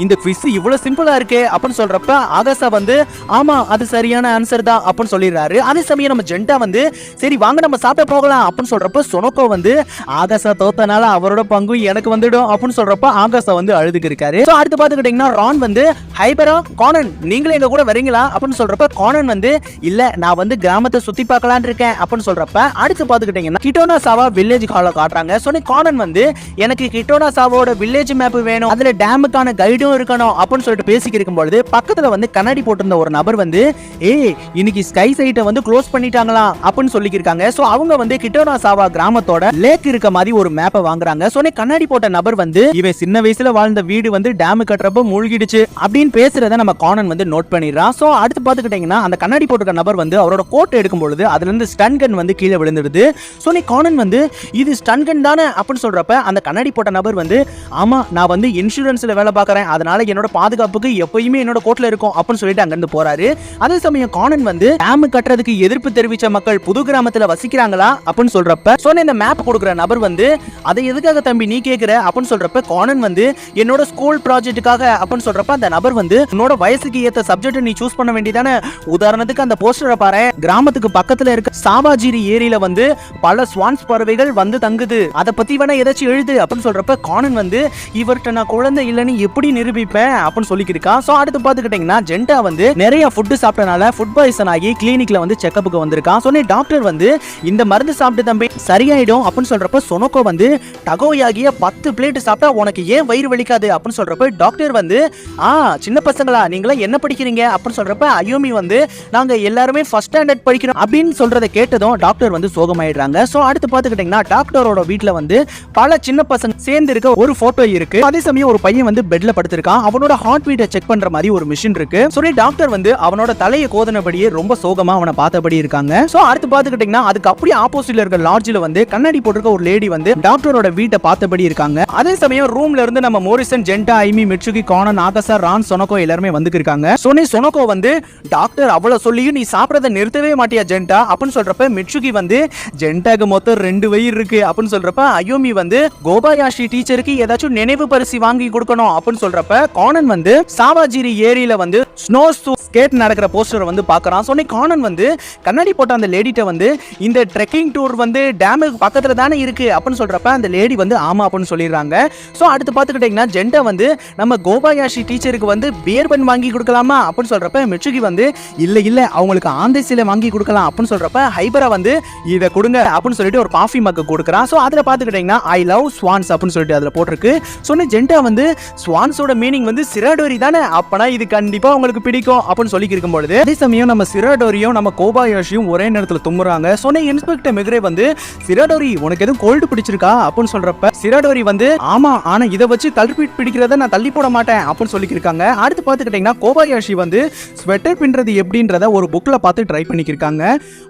இந்த குவிஸ் இவ்வளவு சிம்பிளா இருக்கே அப்படின்னு சொல்றப்ப ஆகாசா வந்து ஆமா அது சரியான ஆன்சர் தான் அப்படின்னு சொல்லிடுறாரு. அதே சமயம் நம்ம ஜென்டா வந்து சரி வாங்க நம்ம சாப்பிட போகலாம் அப்படின்னு சொல்றப்ப சொனக்கோ வந்து ஆகாசா தோத்தனால அவரோட பங்கு எனக்கு வந்துடும் அப்படின்னு சொல்றப்ப ஆகாசா வந்து அழுதுக்கு இருக்காரு. சோ அடுத்து பாத்துக்கிட்டீங்கன்னா ரான் வந்து ஹைபரா கானன் நீங்களும் எங்க கூட வரீங்களா அப்படின்னு சொல்றப்ப கானன் வந்து இல்ல நான் வந்து கிராமத்தை சுத்தி பார்க்கலான்னு இருக்கேன் அப்படின்னு சொல்றப்ப அடுத்து பாத்துக்கிட்டீங்கன்னா கிட்டோனா சாவா வில்லேஜ் ஹால காட்டுறாங்க. சோனி கானன் வந்து எனக்கு கிட்டோனா சாவோட வில்லேஜ் மேப் வேணும், அதுல டேமுக்கான கைடும் இருக்கணும் அப்படின்னு சொல்லிட்டு பேசிக்க இருக்கும்போது பக்கத்துல வந்து கண்ணாடி போட்டிருந்த ஒரு நபர் வந்து இன்னைக்கு ஸ்கை சைட்டை வந்து க்ளோஸ் பண்ணிட்டாங்களா அப்படின்னு சொல்லிக்கிருக்காங்க. சோ அவங்க வந்து கிட்டோனா சாவா கிராமத்தோட லேக் இருக்க மாதிரி ஒரு மேப்பை வாங்குறாங்க. சோனி கண்ணாடி போட்ட நபர் வந்து இவன் சின்ன வயசுல வாழ்ந்த வீடு வந்து டேம் கட்டுறப்ப மூழ்கிடுச்சு அப்படின்னு பேசுறத நம்ம கானன் வந்து நோட் பண்ணிடுறான். சோ அடுத்து பாத்துக்கிட்டீங்கன்னா அந்த கண்ணாடி போட்டிருக்க நபர் வந்து அவரோட கோட் எடுக்கும் பொழுது அதுல இருந்து ஸ்டன் கன் வந்து கீழே விழுந்துடுது. சோனி கானன் வந்து இது ஸ்டன் கன் தானே அப்படின்னு சொல்றப்ப அந்த கண்ணாடி போட்ட நபர் வந்து ஆமா நான் வந்து இன்சூரன்ஸ்ல வேலை பார்க்கறேன், அதனால என்னோட பாதுகாப்புக்கு எப்பயுமே என்னோட கோட்ல இருக்கும் அப்படின்னு சொல்லிட்டு அங்க இருந்து போறாரு. அதே சமயம் கானன் வந்து டேம் கட்டுறதுக்கு எதிர்ப்பு தெரிவிச்ச மக்கள் புது கிராமத்துல வசிக்கிறாங்களா அப்படின்னு சொல்றப்ப சோனி இந்த மேப் கொடுக்குற நபர் வந்து அதை எதுக்காக தம்பி நீ கேக்குற அப்படின்னு சொல்றப்ப கானன் வந்து என்னோட ஸ்கூல் ப்ராஜெக்ட்டுக்காக அப்படின்னு சொல்றப்ப அந்த நபர் வந்து உன்னோட வயசுக்கு ஏத்த சப்ஜெக்ட் நீ சூஸ் பண்ண வேண்டியதானே, உதாரணத்துக்கு அந்த போஸ்டரை பாரு, கிராமத்துக்கு பக்கத்துல இருக்க சாவாஜிரி ஏரியில வந்து பல ஸ்வான்ஸ் பறவைகள் வந்து தங்குது, அதை பத்தி வேணா ஏதாச்சும் எழுது அப்படின்னு சொல்றப்ப கானன் வந்து இவர்கிட்ட நான் குழந்தை இல்லைன்னு எப்படி நிரூபிப்பேன் அப்படின்னு சொல்லிக்கிருக்கா. சோ அடுத்து பாத்துக்கிட்டீங்கன்னா ஜென்டா வந்து நிறைய ஃபுட் சாப்பிட்டனால ஃபுட் பாய்சன் ஆகி கிளினிக்ல வந்து செக்கப்புக்கு வந்திருக்கான். சொன்னே டாக்டர் வந்து இந்த மருந்து சாப்பிட்டு தம்பி சரியாயிடும் அப்படின்னு சொல்றப்ப சொனக்கோ வந்து டகோயாகிய 10 பிளேட் சாப்பிட்டா உனக்கு ஏன் வயிறு வலிக்காது அப்படின்னு சொல்றப்ப டாக்டர் வந்து சின்ன பசங்களா நீங்களா என்ன படிக்கிறீங்க அப்படின்னு சொல்றப்ப அயோமி வந்து நாங்க எல்லாருமே ஃபர்ஸ்ட் ஸ்டாண்டர்ட் படிக்கிறோம் அப்படின்னு சொல்றதை கேட்டதும் டாக்டர் வந்து சோகமாயிடுறாங்க. சோ அடுத்து பாத்துக்கிட்டீங்கன்னா டாக்டரோட வீட்டுல வந்து பல சின்ன பசங்க சேர்ந்து இருக்க ஒரு போட்டோ இருக்கு. அதே சமயம் ஒரு பையன் வந்து பெட்ல படுத்திருக்கான், அவனோட ஹார்ட் பீட்டை செக் பண்ற மாதிரி ஒரு மிஷின் இருக்கு. சோ டாக்டர் வந்து அவனோட தலையை கோதனபடியே ரொம்ப சோகமா அவனை பார்த்தபடி இருக்காங்க. சோ அடுத்து பாத்துக்கிட்டீங்கன்னா அதுக்கு அப்படியே ஆப்போசிட்ல இருக்க லாட்ஜ்ல வந்து கண்ணாடி போட்டிருக்க ஒரு லேடி வந்து டாக்டரோட வீட்டை பார்த்தபடி இருக்காங்க. அதே சமயம் ரூம்ல இருந்து நம்ம மோரிசன், ஜென்டா, ஐமி, மிட்சுகி, கானன், ஆகாசா, ரான், சொனக்கோ எல்லாரும் வந்துக்கு இருக்காங்க. சொனக்கோ வந்து டாக்டர் அவ்வளவு சொல்லியும் நீ சாப்பிடறத நிறுத்தவே மாட்டியா ஜென்டா அப்படின்னு சொல்றப்ப மிட்சுகி வந்து ஜென்டாக்கு மொத்தம் 2 வயிறு இருக்கு அப்படின்னு சொல்றப்ப அயோமி வந்து கோபாயாஷி டீச்சருக்கு ஏதாச்சும் நினைவு பரிசு வாங்கி கொடுக்கணும் அப்படின்னு சொல்றப்ப கானன் வந்து சாவாஜிரி ஏரியில வந்து ஸ்னோ ஸ்கேட் நடக்கிற போஸ்டர் வந்து பாக்குறான். சொன்னே கானன் வந்து கண்ணாடி போட்ட அந்த லேடிட்ட வந்து இந்த ட்ரெக்கிங் டூர் வந்து டேமுக்கு பக்கத்துல தானே இருக்கு அப்படின்னு சொல்றப்ப அந்த லேடி வந்து ஆமா அப்படின்னு சொல்லிடுறாங்க. சோ அடுத்து பாத்துக்கிட்டீங்கன்னா ஜென்டா வந்து நம்ம கோபாயாஷி டீச்சருக்கு வந்து பியர் பன் வாங்கி கொடுக்கலாமா அப்படின்னு சொல்றப்ப மிட்சுகி வந்து இல்ல அவங்களுக்கு ஆந்தை சிலை வாங்கி கொடுக்கலாம் அப்படின்னு சொல்றப்ப ஹைபரா வந்து இதை கொடுங்க அப்படின்னு சொல்லிட்டு ஒரு காஃபி மக் கொடுக்குறான். சோ அதுல பாத்துக்கிட்டீங்கன்னா ஐ லவ் ஸ்வான்ஸ் அப்படின்னு சொல்லிட்டு அதுல போட்டிருக்கு. சொன்ன ஜெண்டா வந்து ஸ்வான்ஸோட மீனிங் வந்து சிராடோரி தானே, அப்பனா இது கண்டிப்பா உங்களுக்கு பிடிக்கும் அப்படின்னு சொல்லி இருக்கும்பொழுது அதே சமயம் நம்ம சிராடோரியும் நம்ம கோபாயாஷியும் ஒரே நேரத்தில் தும்முறாங்க. சொன்ன இன்ஸ்பெக்டர் மெக்ரே வந்து சிராடோரி உனக்கு எதுவும் கோல்டு பிடிச்சிருக்கா அப்படின்னு சொல்றப்ப சிராடோரி வந்து ஆமா, ஆனா இதை வச்சு கல்பிட் பிடிக்கிறத நான் தள்ளி போட மாட்டேன் அப்படின்னு சொல்லியிருக்காங்க. அடுத்து பார்த்துக்கிட்டீங்கன்னா கோபாயாஷி வந்து ஸ்வெட்டர் பின்றது எப்படின்றத ஒரு புக்ல பார்த்து ட்ரை பண்ணிக்கிருக்காங்க.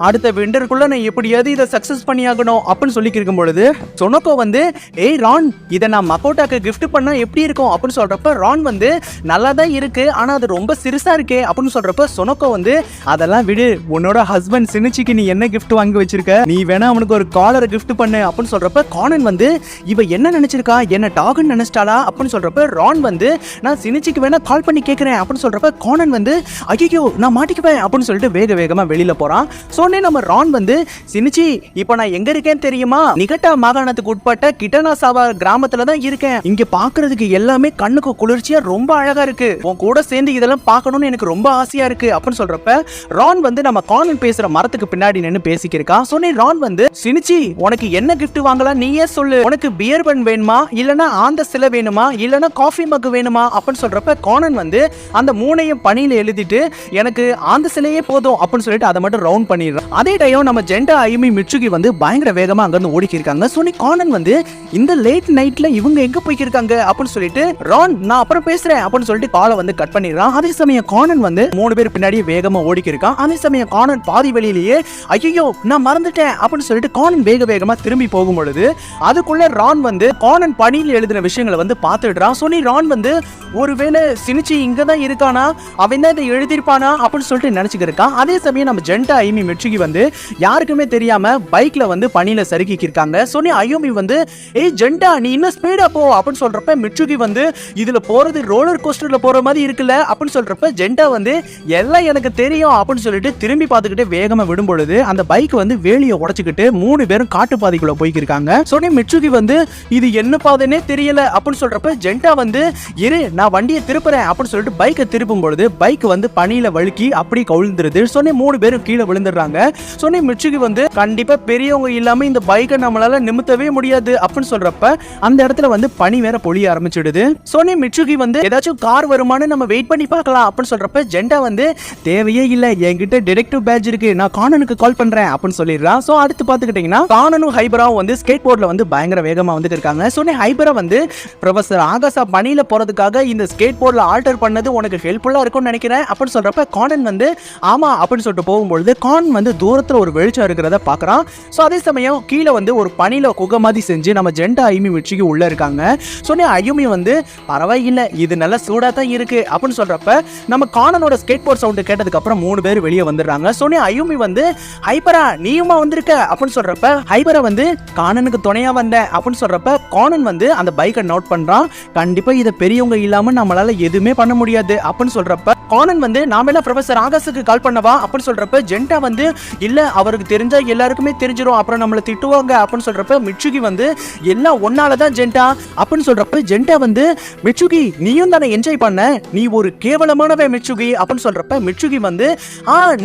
அடுத்த விண்டருக்குள்ள நான் எப்படியாவது இதை சக்சஸ் பண்ணியாகணும் அப்படின்னு சொல்லி இருக்கும் பொழுது சொனோகோ வந்து ஏய் ரான், இதை நான் மக்கோட்டாக்கு கிஃப்ட் பண்ணா எப்படி இருக்கும் அப்படின்னு சொல்றப்ப ரான் வந்து நல்லா தான் இருக்கு, ஆனா அது ரொம்ப சிறுசா இருக்கே அப்படின்னு சொல்றப்ப சொனோகோ வந்து அதெல்லாம் விடு, உன்னோட ஹஸ்பண்ட் சினிச்சிக்கு நீ என்ன கிஃப்ட் வாங்கி வச்சிருக்க, நீ வேணா அவனுக்கு ஒரு காலரை கிஃப்ட் பண்ணு அப்படின்னு சொல்றப்ப கானன் வந்து இவ என்ன நினைச்சிருக்கா, என்ன டாக்னு நினைச்சிட்டாளா அப்படின்னு சொல்றப்ப ரான் வந்து நான் சினிச்சிக்கு வேணா கால் பண்ணி கேட்கிறேன் அப்படின்னு சொல்றப்ப கானன் வந்து ஐயோ நான் மாட்டிக்குவேன் அப்படின்னு சொல்லிட்டு வேக வேகமா வெளியில போறான். சொன்னே நம்ம ரான் வந்து சினிச்சி இப்போ நான் எங்க இருக்கேன்னு தெரியுமா, நிகட்டா மாகாணத்துக்கு உட்பட்ட கிட்டனாசாவா கிராமத்துல தான் இருக்கேன், இங்க பாக்குறதுக்கு எல்லாமே கண்ணுக்கு குளிர்ச்சியா ரொம்ப அழகா இருக்கு, உன் கூட சேர்ந்து இதெல்லாம் பார்க்கணும்னு எனக்கு ரொம்ப ஆசையா இருக்கு அப்படின்னு சொல்றப்ப ரான் வந்து நம்ம கானன் பேசுற மரத்துக்கு பின்னாடி நின்று பேசிக்கிருக்கான். சொன்னே ரான் வந்து சினிச்சி உனக்கு என்ன கிஃப்ட் வாங்கலாம் நீயே சொல்லு, உனக்கு பியர் பன் வேணுமா இல்லனா ஆந்த சிலை வேணுமா இல்லனா காஃபி மக் வேணுமா அப்படின்னு சொல்றப்ப கானன் வந்து அந்த மூணையும் பணியில எழுதிட்டு எனக்கு ஆந்த சிலையே போதும் அப்படின்னு சொல்லிட்டு அதை மட்டும் ரவுண்ட் பண்ணிடுறான். அதே டைம் நம்ம ஜெண்டா ஐமி மிட்சுகி வந்து பயங்கர வேகமா அங்க இருந்து ஓடிக்கி இருக்காங்க. சொன்னி கானன் வந்து இந்த லேட் நைட்ல இவங்க எங்க போய்க்கிருக்காங்க அப்படின்னு சொல்லிட்டு ரான் நான் அப்புறம் பேசுறேன் அப்படின்னு சொல்லிட்டு காலை வந்து கட் பண்ணிடுறான். அதே சமயம் கானன் வந்து 3 பேர் பின்னாடியே வேகமா ஓடிக்கி இருக்கான். அதே சமயம் கானன் பாதி வெளியிலேயே ஐயோ நான் மறந்துட்டேன் அப்படின்னு சொல்லிட்டு கானன் வேக வேகமா திரும்பி போகும் பொழுது அதுக்குள்ள ரான் வந்து கானன் பணியில் எழுதின விஷயங்களை வந்து பார்த்துடுறான். சொன்னி ரான் வந்து ஒருவேளை சினிச்சி இங்க தான் இருக்கானா, அவன் தான் இதை எழுதிருப்பானா அப்படின்னு சொல்லிட்டு நினைச்சுக்கிட்டு இருக்கான். அதே சமயம் நம்ம ஜெண்டா ஐமி மிட்சுகி வந்து யாருக்குமே தெரியாம பைக்ல வந்து பணியில சறுக்கிக்கு இருக்காங்க. சொன்னி ஐயோமி வந்து ஏய் ஜெண்டா நீ இன்னும் ஸ்பீடா போ அப்படின்னு சொல்றப்ப மிட்சுகி வந்து இதுல போறது ரோலர் கோஸ்டர்ல போற மாதிரி இருக்குல்ல அப்படின்னு சொல்றப்ப ஜெண்டா வந்து எல்லாம் எனக்கு தெரியும் அப்படின்னு சொல்லிட்டு திரும்பி பார்த்துக்கிட்டு வேகமா விடும் பொழுது அந்த பைக் வந்து வேலியை உடைச்சுக்கிட்டு 3 பேரும் காட்டு பாதைக்குள்ள போய்க்கிருக்காங்க. சொன்னி மிட்சுகி வந்து இது என்ன பாதைனே தெரியல அப்படின்னு சொல்றப்ப ஜெண்டா வந்து இரு நான் வண்டியை திருப்புறேன் அப்படின்னு சொல்லிட்டு பைக்கை திருப்பும் பொழுது பைக் வந்து பனியில வழுக்கி அப்படி கவுழ்ந்துருது. சொன்னி 3 பேரும் கீழே விழுந்துடுறாங்க. சொன்னி மிட்சுகி வந்து கண்டிப்பா பெரியவங்க இல்லாம இந்த பைக்கை நம்மளால நிமித்தவே முடியாது அப்படின்னு சொல்றப்ப அந்த இடத்துல வந்து பனி வேற பொழிய ஆரம்பிச்சிடுது. சொன்னி மிட்சுகி வந்து ஏதாச்சும் கார் வருமானு நம்ம வெயிட் பண்ணி பார்க்கலாம் அப்படின்னு சொல்றப்ப ஜெண்டா வந்து தேவையே இல்ல, என்கிட்ட டிடெக்டிவ் பேட்ச் இருக்கு, நான் கானனுக்கு கால் பண்றேன் அப்படின்னு சொல்லிடுறான். சோ அடுத்து பாத்துக்கிட்டீங்கன்னா கானனும் ஹைபராவும் வந்து ஸ்கேட் போர்ட்ல வந்து பயங்கர வேகமா வந்துட்டு இருக்காங்க. சொன்னி ஹைபரா வந்து ப்ரொஃபசர் ஆகாசா பனியில போறதுக்காக இந்த ஸ்கேட் போர்ட்ல ஆல்டர் பண்ணது உனக்கு ஹெல்ப்ஃபுல்லா இருக்கும்னு நினைக்கிறேன் அப்படின்னு சொல்றப்ப கானன் வந்து ஆமா அப்படின்னு சொல்லிட்டு போகும்பொழுது கானன் வந்து தூரத்துல ஒரு வெளிச்சம் இருக்கிறத பாக்குறான். சோ அதே சமயம் கீழே வந்து ஒரு பனியில குகை மாதிரி செஞ்சு நம்ம ஜெண்டா ஐமி மிட்சுகி உள்ள இருக்காங்க. சொன்னே ஐயுமி வந்து பரவாயில்லை இது நல்ல சூடா தான் இருக்கு அப்படின்னு சொல்றப்ப நம்ம கானனோட ஸ்கேட் போர்ட் சவுண்ட் கேட்டதுக்கு அப்புறம் 3 பேர் வெளியே வந்துடுறாங்க. சொன்னே ஐயுமி வந்து ஹைபரா நீயுமா வந்திருக்க அப்படின்னு சொல்றப்ப ஹைபரா வந்து கானனுக்கு துணையா வந்த அப்படின்னு சொல்றப்ப கானன் வந்து அந்த பைக்கை நோட் பண்றான். கண்டிப்பா இதை பெரியவங்க இல்லாம நம்மளால எதுவுமே பண்ண முடியாது அப்படின்னு சொல்றப்ப கானன் வந்து நாம எல்லாம் ப்ரொஃபசர் ஆகாசுக்கு கால் பண்ணவா அப்படின்னு சொல்றப்ப ஜெண்டா வந்து இல்ல அவருக்கு தெரிஞ்சா எல்லாருக்குமே தெரிஞ்சிடும் அப்புறம் நம்மள திட்டுவாங்க அப்படின்னு சொல்றப்ப மிட்சுகி வந்து எல்லாம் ஒன்னாலதான் ஜெண்டா அப்படின்னு சொல்றப்ப ஜெண்டா வந்து மிட்சுகி நீயும் தானே என்ஜாய் பண்ண, நீ ஒரு கேவலமானவே மிட்சுகி அப்படின்னு சொல்றப்ப மிட்சுகி வந்து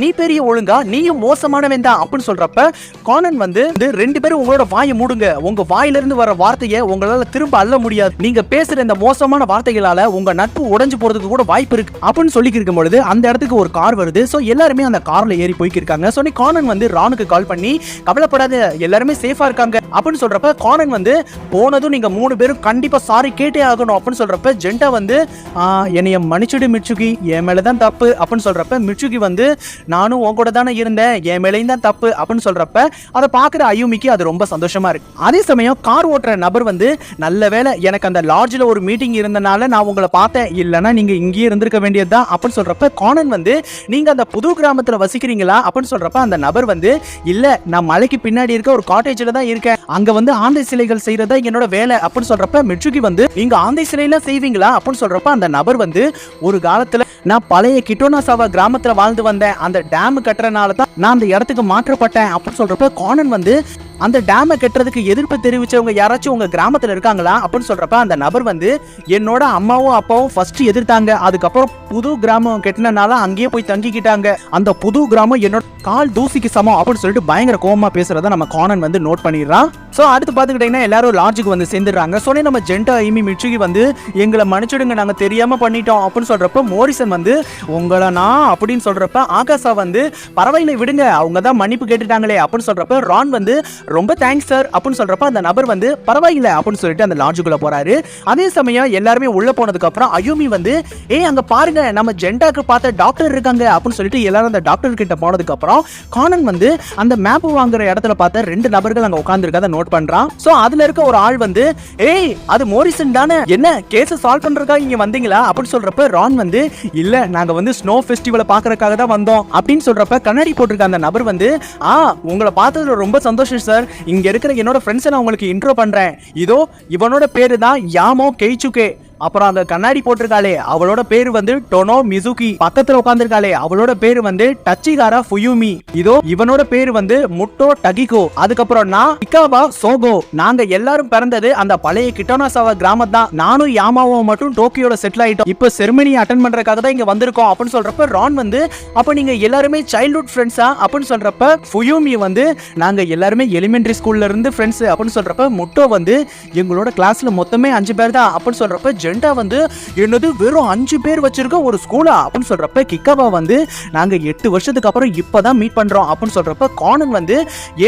நீ பெரிய ஒழுங்கா நீயும் மோசமானவன் தான் அப்படின்னு சொல்றப்ப கானன் வந்து 2 பேரும் உங்களோட வாயை மூடுங்க, உங்க வாயிலிருந்து வர வார்த்தையை உங்களால திரும்ப அள்ள முடியாது, நீங்க பேசுற இந்த மோசமான வார்த்தைகளால உங்க நட்பு உடைஞ்சு போறதுக்கு கூட வாய்ப்பு இருக்கு அப்படின்னு சொல்லி இருக்கும் பொழுது அந்த இடத்துக்கு ஒரு கார் வருது. சோ எல்லாருமே அந்த கார்ல ஏறி போய்க்கிருக்காங்க. சோ கானன் வந்து ரானுக்கு கால் பண்ணி கவலைப்படாத எல்லாருமே சேஃபா இருக்காங்க அப்படின்னு சொல்றப்ப கானன் வந்து போனதும் நீங்க 3 பேரும் கண்டிப்பா சாரி கேட்டே ஆகணும் அப்படின்னு சொல்றப்ப ஜெண்டா வந்து என்னைய மன்னிச்சுடு மிட்சுகி, என் மேலதான் தப்பு அப்படின்னு சொல்றப்ப மிட்சுகி வந்து நானும் உன் கூட தானே இருந்தேன், என் மேலையும் தான் தப்பு அப்படின்னு சொல்றப்ப அதை பாக்குற ஐயுமிக்கு அது ரொம்ப சந்தோஷமா இருக்கு. அதே சமயம் கார் ஓட்டுற நபர் வந்து நல்ல வேளை எனக்கு அந்த லாட்ஜ்ல ஒரு மீட்டிங் இருந்தனால நான் உங்களை பார்த்தேன், இல்லைன்னா நீங்க இங்கேயே இருந்திருக்க வேண்டியதுதான் அப்படின்னு சொல்றப்ப கானன் வந்து நீங்க அந்த புது கிராமத்துல வசிக்கிறீங்களா அப்படின்னு சொல்றப்ப அந்த நபர் வந்து இல்ல நான் மலைக்கு பின்னாடி இருக்க ஒரு காட்டேஜ்ல தான் இருக்கேன், அங்க வந்து ஆந்தை சிலைகள் செய்யறதா என்னோட வேலை அப்படின்னு சொல்றப்ப மிட்சுகி வந்து நீங்க ஆந்தை சிலையெல்லாம் செய்வீங்களா அப்படின்னு சொல்றப்ப அந்த நபர் வந்து ஒரு காலத்துல நான் பழைய கிட்டோனாசாவா கிராமத்துல வாழ்ந்து வந்தேன், அந்த டேம் கட்டுறனால தான் நான் அந்த இடத்துக்கு மாற்றப்பட்டேன் அப்படின்னு சொல்றப்ப கானன் வந்து அந்த டேமை கட்டுறதுக்கு எதிர்ப்பு தெரிவிச்சவங்க யாராச்சும் உங்க கிராமத்துல இருக்காங்களா அப்படின்னு சொல்றப்ப அந்த நபர் வந்து என்னோட அம்மாவும் அப்பாவும் ஃபர்ஸ்ட் எதிர்த்தாங்க, அதுக்கப்புறம் புது கிராமம் கட்டினால அங்கேயே போய் தங்கிக்கிட்டாங்க, அந்த புது கிராமம் என்னோட கால் தூசிக்கு சமம் அப்படின்னு சொல்லிட்டு பயங்கர கோவமா பேசுறத நம்ம கானன் வந்து நோட் பண்ணிடுறான். சோ அடுத்து பாத்துக்கிட்டீங்கன்னா எல்லாரும் லாட்ஜுக்கு வந்து சேர்ந்துடுறாங்க. சொன்னே நம்ம ஜென்டா ஐமி மிட்சுகி வந்து எங்களை மன்னிச்சிடுங்க நாங்க தெரியாம பண்ணிட்டோம் அப்படின்னு சொல்றப்ப மோரிசன் வந்து உங்களை நான் அப்படின்னு சொல்றப்ப ஆகாஷா வந்து பரவாயில்லை விடுங்க அவங்க தான் மன்னிப்பு கேட்டுட்டாங்களே அப்படின்னு சொல்றப்ப ரான் வந்து ரொம்ப தேங்க்ஸ் சார் அப்படின்னு சொல்றப்ப அந்த நபர் வந்து பரவாயில்லை அப்படின்னு சொல்லிட்டு அந்த லாட்ஜுக்குள்ள போறாரு. அதே சமயம் எல்லாருமே உள்ள போனதுக்கு அப்புறம் அயூமி வந்து அங்க பாருங்க நம்ம ஜென்டாக்கு பார்த்த டாக்டர் இருக்காங்க அப்படின்னு சொல்லிட்டு எல்லாரும் அந்த டாக்டர் கிட்ட போனதுக்கு அப்புறம் கானன் வந்து அந்த மேப் வாங்குற இடத்துல பார்த்த 2 நபர்கள் அங்க உட்கார்ந்திருக்கத நோட் பண்றான். சோ அதுல இருக்க ஒரு ஆள் வந்து அது மோரிசன் தானே, என்ன கேஸ் சால்வ் பண்றதுக்காக இங்க வந்தீங்களா அப்படின்னு சொல்றப்ப ரான் வந்து இல்ல நாங்க வந்து ஸ்னோ ஃபெஸ்டிவலை பாக்குறதுக்காக தான் வந்தோம் அப்படின்னு சொல்றப்ப கண்ணாடி போட்டிருக்க அந்த நபர் வந்து உங்களை பார்த்ததுல ரொம்ப சந்தோஷம் சார், இங்க இருக்கிற என்னோட ஃப்ரெண்ட்ஸை நான் உங்களுக்கு இன்ட்ரோ பண்றேன், இதோ இவனோட பேரு தான் யாமோ கெய்சுகே, அப்புறம் அந்த கண்ணாடி போட்டிருக்காளே அவளோட பேரு வந்து டொனோ மிசுகி, பக்கத்துல உட்கார்ந்திருக்காளே அவளோட பேரு வந்து டச்சிகாரா ஃபுயூமி, இதோ இவனோட பேரு வந்து முட்டோ டகிகோ, அதுக்கப்புறம் நான் இக்காவா சோகோ, நாங்க எல்லாரும் பிறந்தது அந்த பழைய கிட்டோனாசாவா கிராமம் தான், நானும் யாமாவும் மட்டும் டோக்கியோல செட்டில் ஆயிட்டோம், இப்ப செரிமனி அட்டெண்ட் பண்றதுக்காக தான் இங்க வந்திருக்கோம் அப்படின்னு சொல்றப்ப ரான் வந்து அப்ப நீங்க எல்லாருமே சைல்ட்ஹுட் ஃப்ரெண்ட்ஸா அப்படின்னு சொல்றப்ப ஃபுயூமி வந்து நாங்க எல்லாருமே எலிமெண்டரி ஸ்கூல்ல இருந்து ஃப்ரெண்ட்ஸ் அப்படின்னு சொல்றப்ப முட்டோ வந்து எங்களோட கிளாஸ்ல மொத்தமே 5 பேர் தான் அப்படின்னு சொல்றப்ப ஜென்டா வந்து என்னது வெறும் 5 பேர் வச்சிருக்க ஒரு ஸ்கூலா அப்படின்னு சொல்றப்ப கிக்காவா வந்து நாங்க 8 வருஷத்துக்கு அப்புறம் இப்பதான் மீட் பண்றோம் அப்படின்னு சொல்றப்ப கானன் வந்து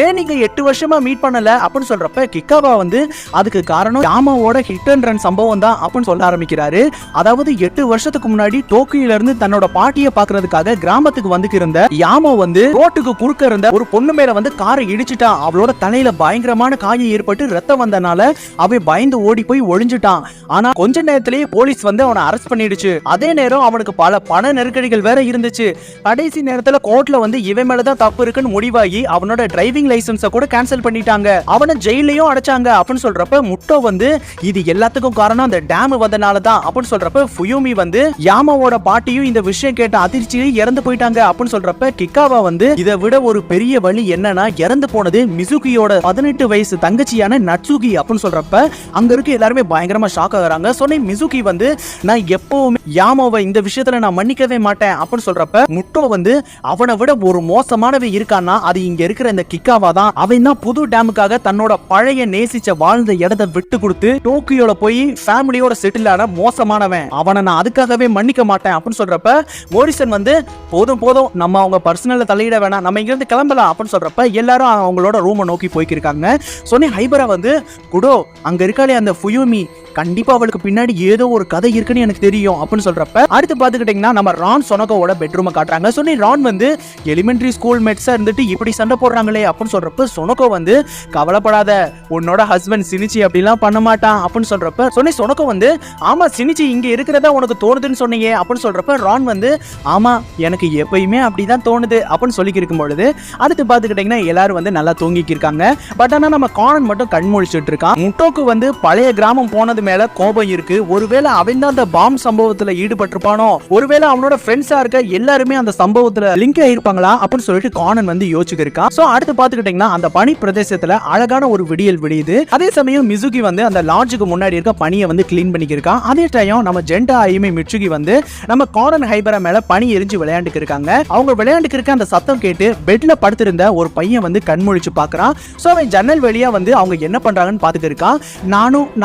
ஏன் நீங்க 8 வருஷமா மீட் பண்ணல அப்படின்னு சொல்றப்ப கிக்காவா வந்து அதுக்கு காரணம் யாமாவோட ஹிட் அண்ட் ரன் சம்பவம் தான் அப்படின்னு சொல்ல ஆரம்பிக்கிறாரு. அதாவது 8 வருஷத்துக்கு முன்னாடி டோக்கியோல இருந்து தன்னோட பாட்டியை பாக்குறதுக்காக கிராமத்துக்கு வந்து இருந்த யாமா வந்து ரோட்டுக்கு குறுக்க இருந்த ஒரு பொண்ணு மேல வந்து காரை இடிச்சிட்டான், அவளோட தலையில பயங்கரமான காயம் ஏற்பட்டு ரத்தம் வந்தனால அவன் பயந்து ஓடி போய் ஒளிஞ்சிட்டான். ஆனா கொஞ்ச நேரத்திலேயே போலீஸ் வந்து அவனை அரெஸ்ட் பண்ணிடுச்சு. அதே நேரம் அவனுக்கு பல பண நெருக்கடிகள் வேற இருந்துச்சு. கடைசி நேரத்துல கோர்ட்ல வந்து இவன் மேலதான் தப்பு இருக்குன்னு முடிவாகி அவனோட டிரைவிங் லைசன்ஸை கூட கேன்சல் பண்ணிட்டாங்க, அவனை ஜெயிலையும் அடைச்சாங்க அப்படின்னு சொல்றப்ப முட்டோ வந்து இது எல்லாத்துக்கும் காரணம் அந்த டேம் வந்தனால தான் அப்படின்னு சொல்றப்ப ஃபுயூமி வந்து யாமாவோட பாட்டியும் இந்த விஷயம் கேட்ட அதிர்ச்சியில் இறந்து போயிட்டாங்க அப்படின்னு சொல்றப்ப கிக்காவா வந்து இதை விட ஒரு பெரிய வழி என்னன்னா இறந்து போனது மிசுகியோட 18 வயசு தங்கச்சியான நட்சுகி அப்படின்னு சொல்றப்ப அங்க இருக்க எல்லாருமே பயங்கரமா ஷாக் ஆகுறாங்க. சொன்ன மிசுகி வந்து நான் எப்பவுமே யாமாவை இந்த விஷயத்துல நான் மன்னிக்கவே மாட்டேன் அப்படின்னு சொல்றப்ப முட்டோ வந்து அவனை விட ஒரு மோசமானவன் இருக்கான்னா அது இங்க இருக்கிற இந்த கிக்காவா தான், அவன் தான் புது டேமுக்காக தன்னோட பழைய நேசிச்ச வாழ்ந்த இடத்தை விட்டு கொடுத்து டோக்கியோல போய் ஃபேமிலியோட செட்டில் ஆன மோசமானவன், அவனை நான் அதுக்காகவே மன்னிக்க மாட்டேன் அப்படின்னு சொல்றப்ப மோரிசன் வந்து போதும் போதும் நம்ம அவங்க பர்சனல்ல தலையிட வேணாம், நம்ம இங்க இருந்து கிளம்பலாம் அப்படின்னு சொல்றப்ப எல்லாரும் அவங்களோட ரூமை நோக்கி போய்க்கிருக்காங்க. சொன்னே ஹைபரா வந்து குடோ அங்க இருக்காளே அந்த ஃபுயூமி கண்டிப்பா அவளுக்கு பின்னாடி ஏதோ ஒரு கதை இருக்குன்னு எனக்கு தெரியும் அப்படின்னு சொல்றப்ப அடுத்து பாத்துக்கிட்டீங்கன்னா நம்ம ரான் சொனகோவோட பெட்ரூமை காட்டுறாங்க. சொன்னி ரான் வந்து எலிமெண்டரி ஸ்கூல் மேட்ஸா இருந்துட்டு இப்படி சண்டை போடுறாங்களே அப்படின்னு சொல்றப்ப சொனகோ வந்து கவலைப்படாத உன்னோட ஹஸ்பண்ட் சினிச்சி அப்படிலாம் பண்ண மாட்டான் அப்படின்னு சொல்றப்ப சொன்னி சொனகோ வந்து ஆமா சினிச்சி இங்க இருக்கிறதா உனக்கு தோணுதுன்னு சொன்னீங்க அப்படின்னு சொல்றப்ப ரான் வந்து ஆமா எனக்கு எப்பயுமே அப்படிதான் தோணுது அப்படின்னு சொல்லி இருக்கும் பொழுது அடுத்து பாத்துக்கிட்டீங்கன்னா எல்லாரும் வந்து நல்லா தூங்கிக்கு இருக்காங்க. பட் ஆனா நம்ம கானன் மட்டும் கண் முழிச்சிட்டு இருக்கான். முட்டோக்கு வந்து பழைய கிராமம் போனது மேல கோபம் இருக்கு, ஒருவேளை அவன் தான் அந்த பாம் சம்பவத்துல ஈடுபட்டிருப்பானோ, ஒருவேளை அவனோட ஃப்ரெண்ட்ஸா இருக்க எல்லாருமே அந்த சம்பவத்துல லிங்க் ஆயிருப்பாங்களா அப்படின்னு சொல்லிட்டு கானன் வந்து யோசிச்சுட்டு இருக்கான். சோ அடுத்து பாத்துக்கிட்டீங்கன்னா அந்த பனி பிரதேசத்துல அழகான ஒரு விடியல் விடியுது. அதே சமயம் மிசுகி வந்து அந்த லாட்ஜுக்கு முன்னாடி இருக்க பனியை வந்து கிளீன் பண்ணிக்கிருக்கான். அதே டைம் நம்ம ஜென்டா ஐமி மிட்சுகி வந்து நம்ம கானன் ஹைபரா மேல பனி எரிஞ்சு விளையாண்டுக்கு இருக்காங்க. அவங்க விளையாண்டுக்கு இருக்க அந்த சத்தம் கேட்டு பெட்ல படுத்திருந்த ஒரு பையன் வந்து கண்முழிச்சு பாக்குறான். சோ அவன் ஜன்னல் வழியா வந்து அவங்க என்ன பண்றாங்கன்னு பாத்துட்டு இருக்கான்.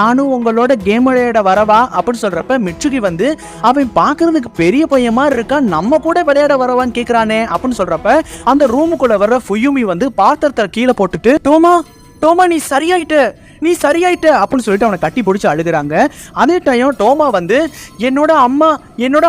நானும் உங்களோட கேம் விளையாட வரவா அப்படின்னு சொல்றப்ப மிட்சுகி வந்து அவன் பாக்குறதுக்கு பெரிய பையன் மாதிரி இருக்கான், நம்ம கூட விளையாட வரவான்னு கேக்குறானே அப்படின்னு சொல்றப்ப அந்த ரூமுக்குள்ள வர்ற ஃபுயூமி வந்து பாத்திரத்தை கீழே போட்டுட்டு டோமா நீ சரியாயிட்ட அப்படின்னு சொல்லிட்டு அவனை கட்டி பிடிச்சி அழுகுறாங்க. அதே டைம் டோமா வந்து என்னோட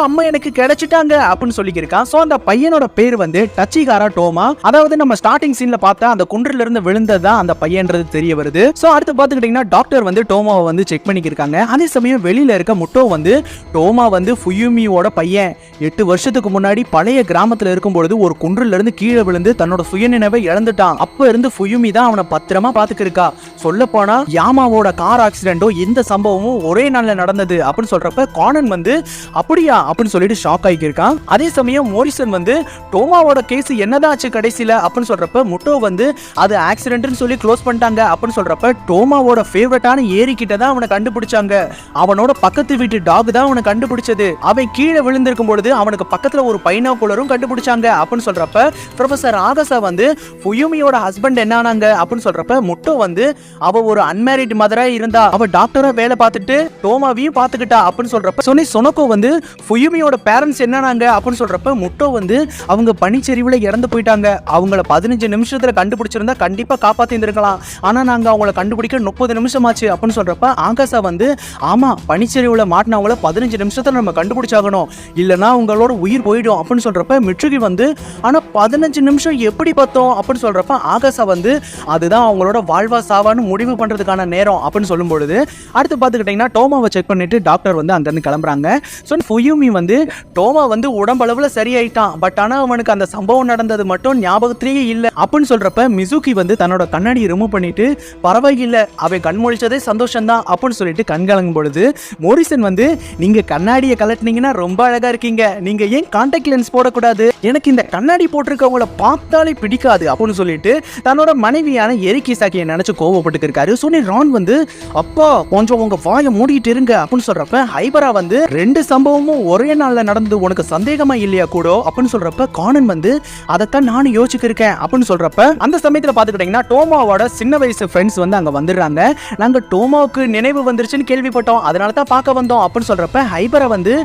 அம்மா எனக்கு கிடைச்சிட்டாங்க அப்படின்னு சொல்லியிருக்கான். ஸோ அந்த பையனோட பேர் வந்து டச்சிகாரா டோமா. அதாவது நம்ம ஸ்டார்டிங் சீன்ல பார்த்தா அந்த குன்றில இருந்து விழுந்ததான் அந்த பையன்றது தெரிய வருது. ஸோ அடுத்து பார்த்துக்கிட்டீங்கன்னா டாக்டர் வந்து டோமாவை வந்து செக் பண்ணிக்கிருக்காங்க. அதே சமயம் வெளியில இருக்க முட்டோ வந்து டோமா வந்து ஃபுயூமியோட பையன் 8 வருஷத்துக்கு முன்னாடி பழைய கிராமத்துல இருக்கும்பொழுது ஒரு குன்றில இருந்து கீழே விழுந்து தன்னோட சுயநினைவை இழந்துட்டான். அப்ப இருந்து ஃபுயூமி தான் அவனை பத்திரமா பாத்துக்கிருக்கா. சொல்ல போனா யாமாவோட கார் ஆக்சிடென்ட்டோ இந்த சம்பவமும் ஒரே நாள்ல நடந்தது அப்படின்னு சொல்றப்ப கானன் வந்து அப்படியா அப்படின்னு சொல்லிட்டு ஷாக் ஆகியிருக்கான். அதே சமயம் மோரிசன் வந்து டோமாவோட கேஸ் என்னதான் ஆச்சு கடைசியில அப்படின்னு சொல்றப்ப முட்டோ வந்து அது ஆக்சிடென்ட்னு சொல்லி க்ளோஸ் பண்ணிட்டாங்க அப்படின்னு சொல்றப்ப டோமாவோட ஃபேவரட்டான ஏரி கிட்ட தான் அவனை கண்டுபிடிச்சாங்க. அவனோட பக்கத்து வீட்டு டாக் தான் அவனை கண்டுபிடிச்சது. அவன் கீழே விழுந்திருக்கும் பொழுது அவனுக்கு பக்கத்துல ஒரு பைனாகுலரும் கண்டுபிடிச்சாங்க அப்படின்னு சொல்றப்ப ப்ரொஃபசர் ஆகசா வந்து ஃபுயூமியோட ஹஸ்பண்ட் என்னானாங்க அப்படின்னு சொல்றப்ப முட்டோ வந்து அவ ஒரு அன்மேரிட் மதரா இருந்தா, அவ டாக்டரா வேலை பார்த்துட்டு டோமாவையும் பார்த்துக்கிட்டா அப்படின்னு சொல்றப்ப சொனோகோ வந்து ஃபுயூமியோட பேரண்ட்ஸ் என்னானாங்க அப்படின்னு சொல்றப்ப முட்டோ வந்து அவங்க பனிச்சரிவுல இறந்து போயிட்டாங்க. அவங்கள 15 நிமிஷத்துல கண்டுபிடிச்சிருந்தா கண்டிப்பா காப்பாத்தி இருந்திருக்கலாம். ஆனா நாங்க அவங்கள கண்டுபிடிக்க 30 நிமிஷம் ஆச்சு அப்படின்னு சொல்றப்ப ஆகாசா வந்து ஆமா பனிச்சரிவுல மாட்டினவங்கள 15 நிமிஷத்துல நம்ம கண்டுபிடிச்சாகணும், இல்லனா உங்களோட உயிர் போயிடும் அப்படின்னு சொல்றப்ப மிட்சுகி வந்து ஆனா 15 நிமிஷம் எப்படி பார்த்தோம் அப்படின்னு சொல்றப்ப ஆகாசா வந்து அதுதான் அவங்களோட வாழ்வா சாவான்னு முடிவு பண்றதுக்கான நேரம் அப்படின்னு சொல்லும் பொழுது அடுத்து பார்த்துக்கிட்டீங்கன்னா டோமாவை செக் பண்ணிட்டு டாக்டர் வந்து அங்கிருந்து கிளம்புறாங்க. ஸோ ஃபுயூமி வந்து டோமா வந்து உடம்பளவுல சரியாயிட்டான், பட் ஆனா அவனுக்கு அந்த சம்பவம் நடந்தது மட்டும் ஞாபகத்திலேயே இல்லை அப்படின்னு சொல்றப்ப மிசுகி வந்து தன்னோட கண்ணாடியை ரிமூவ் பண்ணிட்டு பரவாயில்லை அவன் கண் முழிச்சதே சந்தோஷம் தான் அப்படின்னு சொல்லிட்டு கண் கலங்கும் பொழுது மோரிசன் வந்து நீங்க கண்ணாடியை கலட்டினீங்கன்னா ரொம்ப அழகா இருக்கீங்க, நீங்க ஏன் கான்டாக்ட் லென்ஸ் போடக்கூடாது, எனக்கு இந்த கண்ணாடி போட்டிருக்கவங்கள பார்த்தாலே பிடிக்காது அப்படின்னு சொல்லிட்டு தன்னோட மனைவியான எரிகிசாக்கியை நினைச்சு கோவப்பட்டு இருக்காரு. சொன்னி ரான் வந்து அப்பா கொஞ்சம் உங்க வாயை மூடிட்டு இருங்க அப்படின்னு சொல்றப்ப ஹைபரா வந்து 2 சம்பவமும் ஒரே நாள்ல நடந்து உனக்கு சந்தேகமா இல்லையா கூட அப்படின்னு சொல்றப்ப கானன் வந்து அதைத்தான் நானும் யோசிச்சிருக்கேன் அப்படின்னு சொல்றப்ப அந்த சமயத்துல பாத்துக்கிட்டீங்கன்னா டோமாவோட சின்ன வயசு ஃப்ரெண்ட்ஸ் வந்து அங்க வந்துடுறாங்க. நாங்க டோமாவுக்கு நினைவு வந்துருச்சுன்னு கேள்விப்பட்டோம், அதனால தான் பார்க்க வந்தோம் அப்படின்னு சொல்றப்ப ஹைபரா வந்து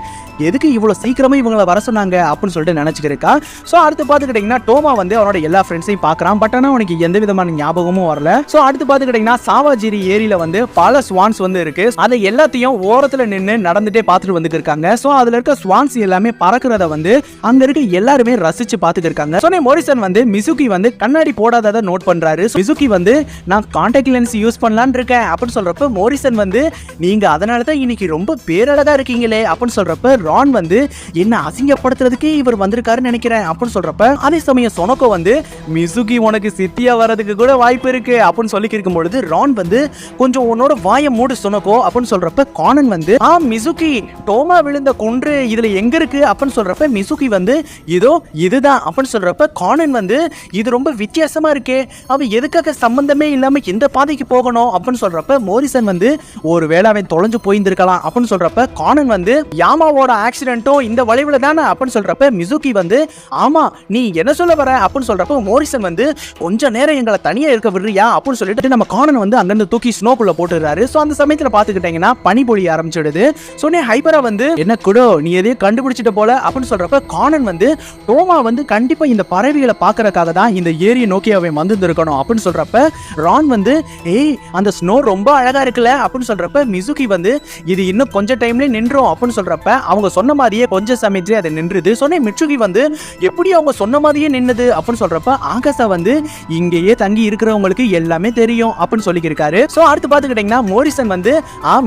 எதுக்கு இவ்வளவு சீக்கிரமா இவங்களை வர சொன்னாங்க அப்படின்னு சொல்லிட்டு நினைச்சுக்கிருக்கா. ஸோ அடுத்து பார்த்துக்கிட்டீங்கன்னா டோமா வந்து அவனோட எல்லா ஃப்ரெண்ட்ஸையும் பார்க்கறான், பட் ஆனால் அவனுக்கு எந்த விதமான ஞாபகமும் வரல. ஸோ அடுத்து பார்த்துக்கிட்டீங்கன்னா சாவாஜிரி ஏரியில வந்து பல ஸ்வான்ஸ் வந்து இருக்கு, அதை எல்லாத்தையும் ஓரத்துல நின்று நடந்துட்டே பார்த்துட்டு வந்துட்டு இருக்காங்க. ஸோ அதுல இருக்க ஸ்வான்ஸ் எல்லாமே பறக்கிறத வந்து அங்க இருக்க எல்லாருமே ரசிச்சு பார்த்துட்டு இருக்காங்க. ஸோ மோரிசன் வந்து மிசுகி வந்து கண்ணாடி போடாததை நோட் பண்றாரு. மிசுகி வந்து நான் கான்டாக்ட் லென்ஸ் யூஸ் பண்ணலான்னு இருக்கேன் அப்படின்னு சொல்றப்ப மோரிசன் வந்து நீங்க அதனால தான் இன்னைக்கு ரொம்ப பேரழகா இருக்கீங்களே அப்படின்னு சொல்றப்ப ரான் வந்து என்ன அசிங்கப்படுத்துறதுக்கு இவர் வந்திருக்காருன்னு நினைக்கிறேன் அப்படின்னு சொல்றப்ப அதே சமயம் சொனோகோ வந்து மிசுகி உனக்கு சித்தியா வரதுக்கு கூட வாய்ப்பு இருக்கு அப்படின்னு சொல்லி இருக்கும் பொழுது ரான் வந்து கொஞ்சம் உன்னோட வாயை மூடு சொனோகோ அப்படின்னு சொல்றப்ப கானன் வந்து மிசுகி டோமா விழுந்த குன்று இதுல எங்க இருக்கு அப்படின்னு சொல்றப்ப மிசுகி வந்து இதோ இதுதான் அப்படின்னு சொல்றப்ப கானன் வந்து இது ரொம்ப வித்தியாசமா இருக்கே, அவ எதுக்காக சம்பந்தமே இல்லாம இந்த பாதைக்கு போகணும் அப்படின்னு சொல்றப்ப மோரிசன் வந்து ஒருவேளை அவன் தொலைஞ்சு போயிருந்திருக்கலாம் அப்படின்னு சொல்றப்ப கானன் வந்து யாமாவோட ஆக்சிடென்ட்டும் இந்த வளைவுல தானே அப்படின்னு சொல்றப்ப மிசுகி வந்து ஆமா நீ என்ன சொல்ல வர அப்படின்னு சொல்றப்ப மோரிசன் வந்து கொஞ்ச நேரம் எங்களை தனியா இருக்க விடுறியா அப்படின்னு சொல்லிட்டு நம்ம கானன் வந்து அங்கிருந்து தூக்கி ஸ்னோக்குள்ள போட்டுறாரு. ஸோ அந்த சமயத்துல பாத்துக்கிட்டீங்கன்னா பனி பொழிய ஆரம்பிச்சிடுது. சொன்னே ஹைபரா வந்து என்ன கூட நீ எதையும் கண்டுபிடிச்சிட்ட போல அப்படின்னு சொல்றப்ப கானன் வந்து டோமா வந்து கண்டிப்பா இந்த பறவைகளை பாக்குறதுக்காக தான் இந்த ஏரியை நோக்கி அவன் வந்திருக்கணும் அப்படின்னு சொல்றப்ப ரான் வந்து ஏய் அந்த ஸ்னோ ரொம்ப அழகா இருக்குல்ல அப்படின்னு சொல்றப்ப மிசுகி வந்து இது இன்னும் கொஞ்சம் டைம்ல நின்றோம் அப்படின்னு சொல்றப்ப அவங்க சொன்ன மாதிரியே கொஞ்சம் சமயத்திலே அது நின்றுது. சொன்னே மிட்சுகி வந்து எப்படி அவங்க சொன்ன மாதிரியே நின்னது அப்படின்னு சொல்றப்ப ஆகாசா வந்து இங்கேயே தங்கி இருக்கிறவங்களுக்கு எல்லாமே தெரியும் அப்படின்னு சொல்லியிருக்காரு. சோ அடுத்து பாத்துக்கிட்டீங்கன்னா மோரிசன் வந்து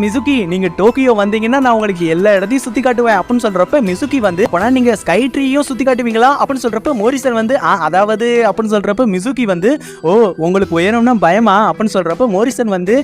மிசுகி நீங்க டோக்கியோ வந்தீங்கன்னா நான் உங்களுக்கு எல்லா இடத்தையும் சுத்தி காட்டுவேன் அப்படின்னு சொல்றப்ப மிசுகி வந்து போனா நீங்க ஸ்கை ட்ரீயும் சுத்தி காட்டுவீங்களா அப்படின்னு சொல்றப்ப மோரிசன் வந்து அதாவது அப்படின்னு சொல்றப்ப மிசுகி வந்து ஓ உங்களுக்கு உயரம்னா பயமா அப்படின்னு சொல்றப்ப மோரிசன் வந்து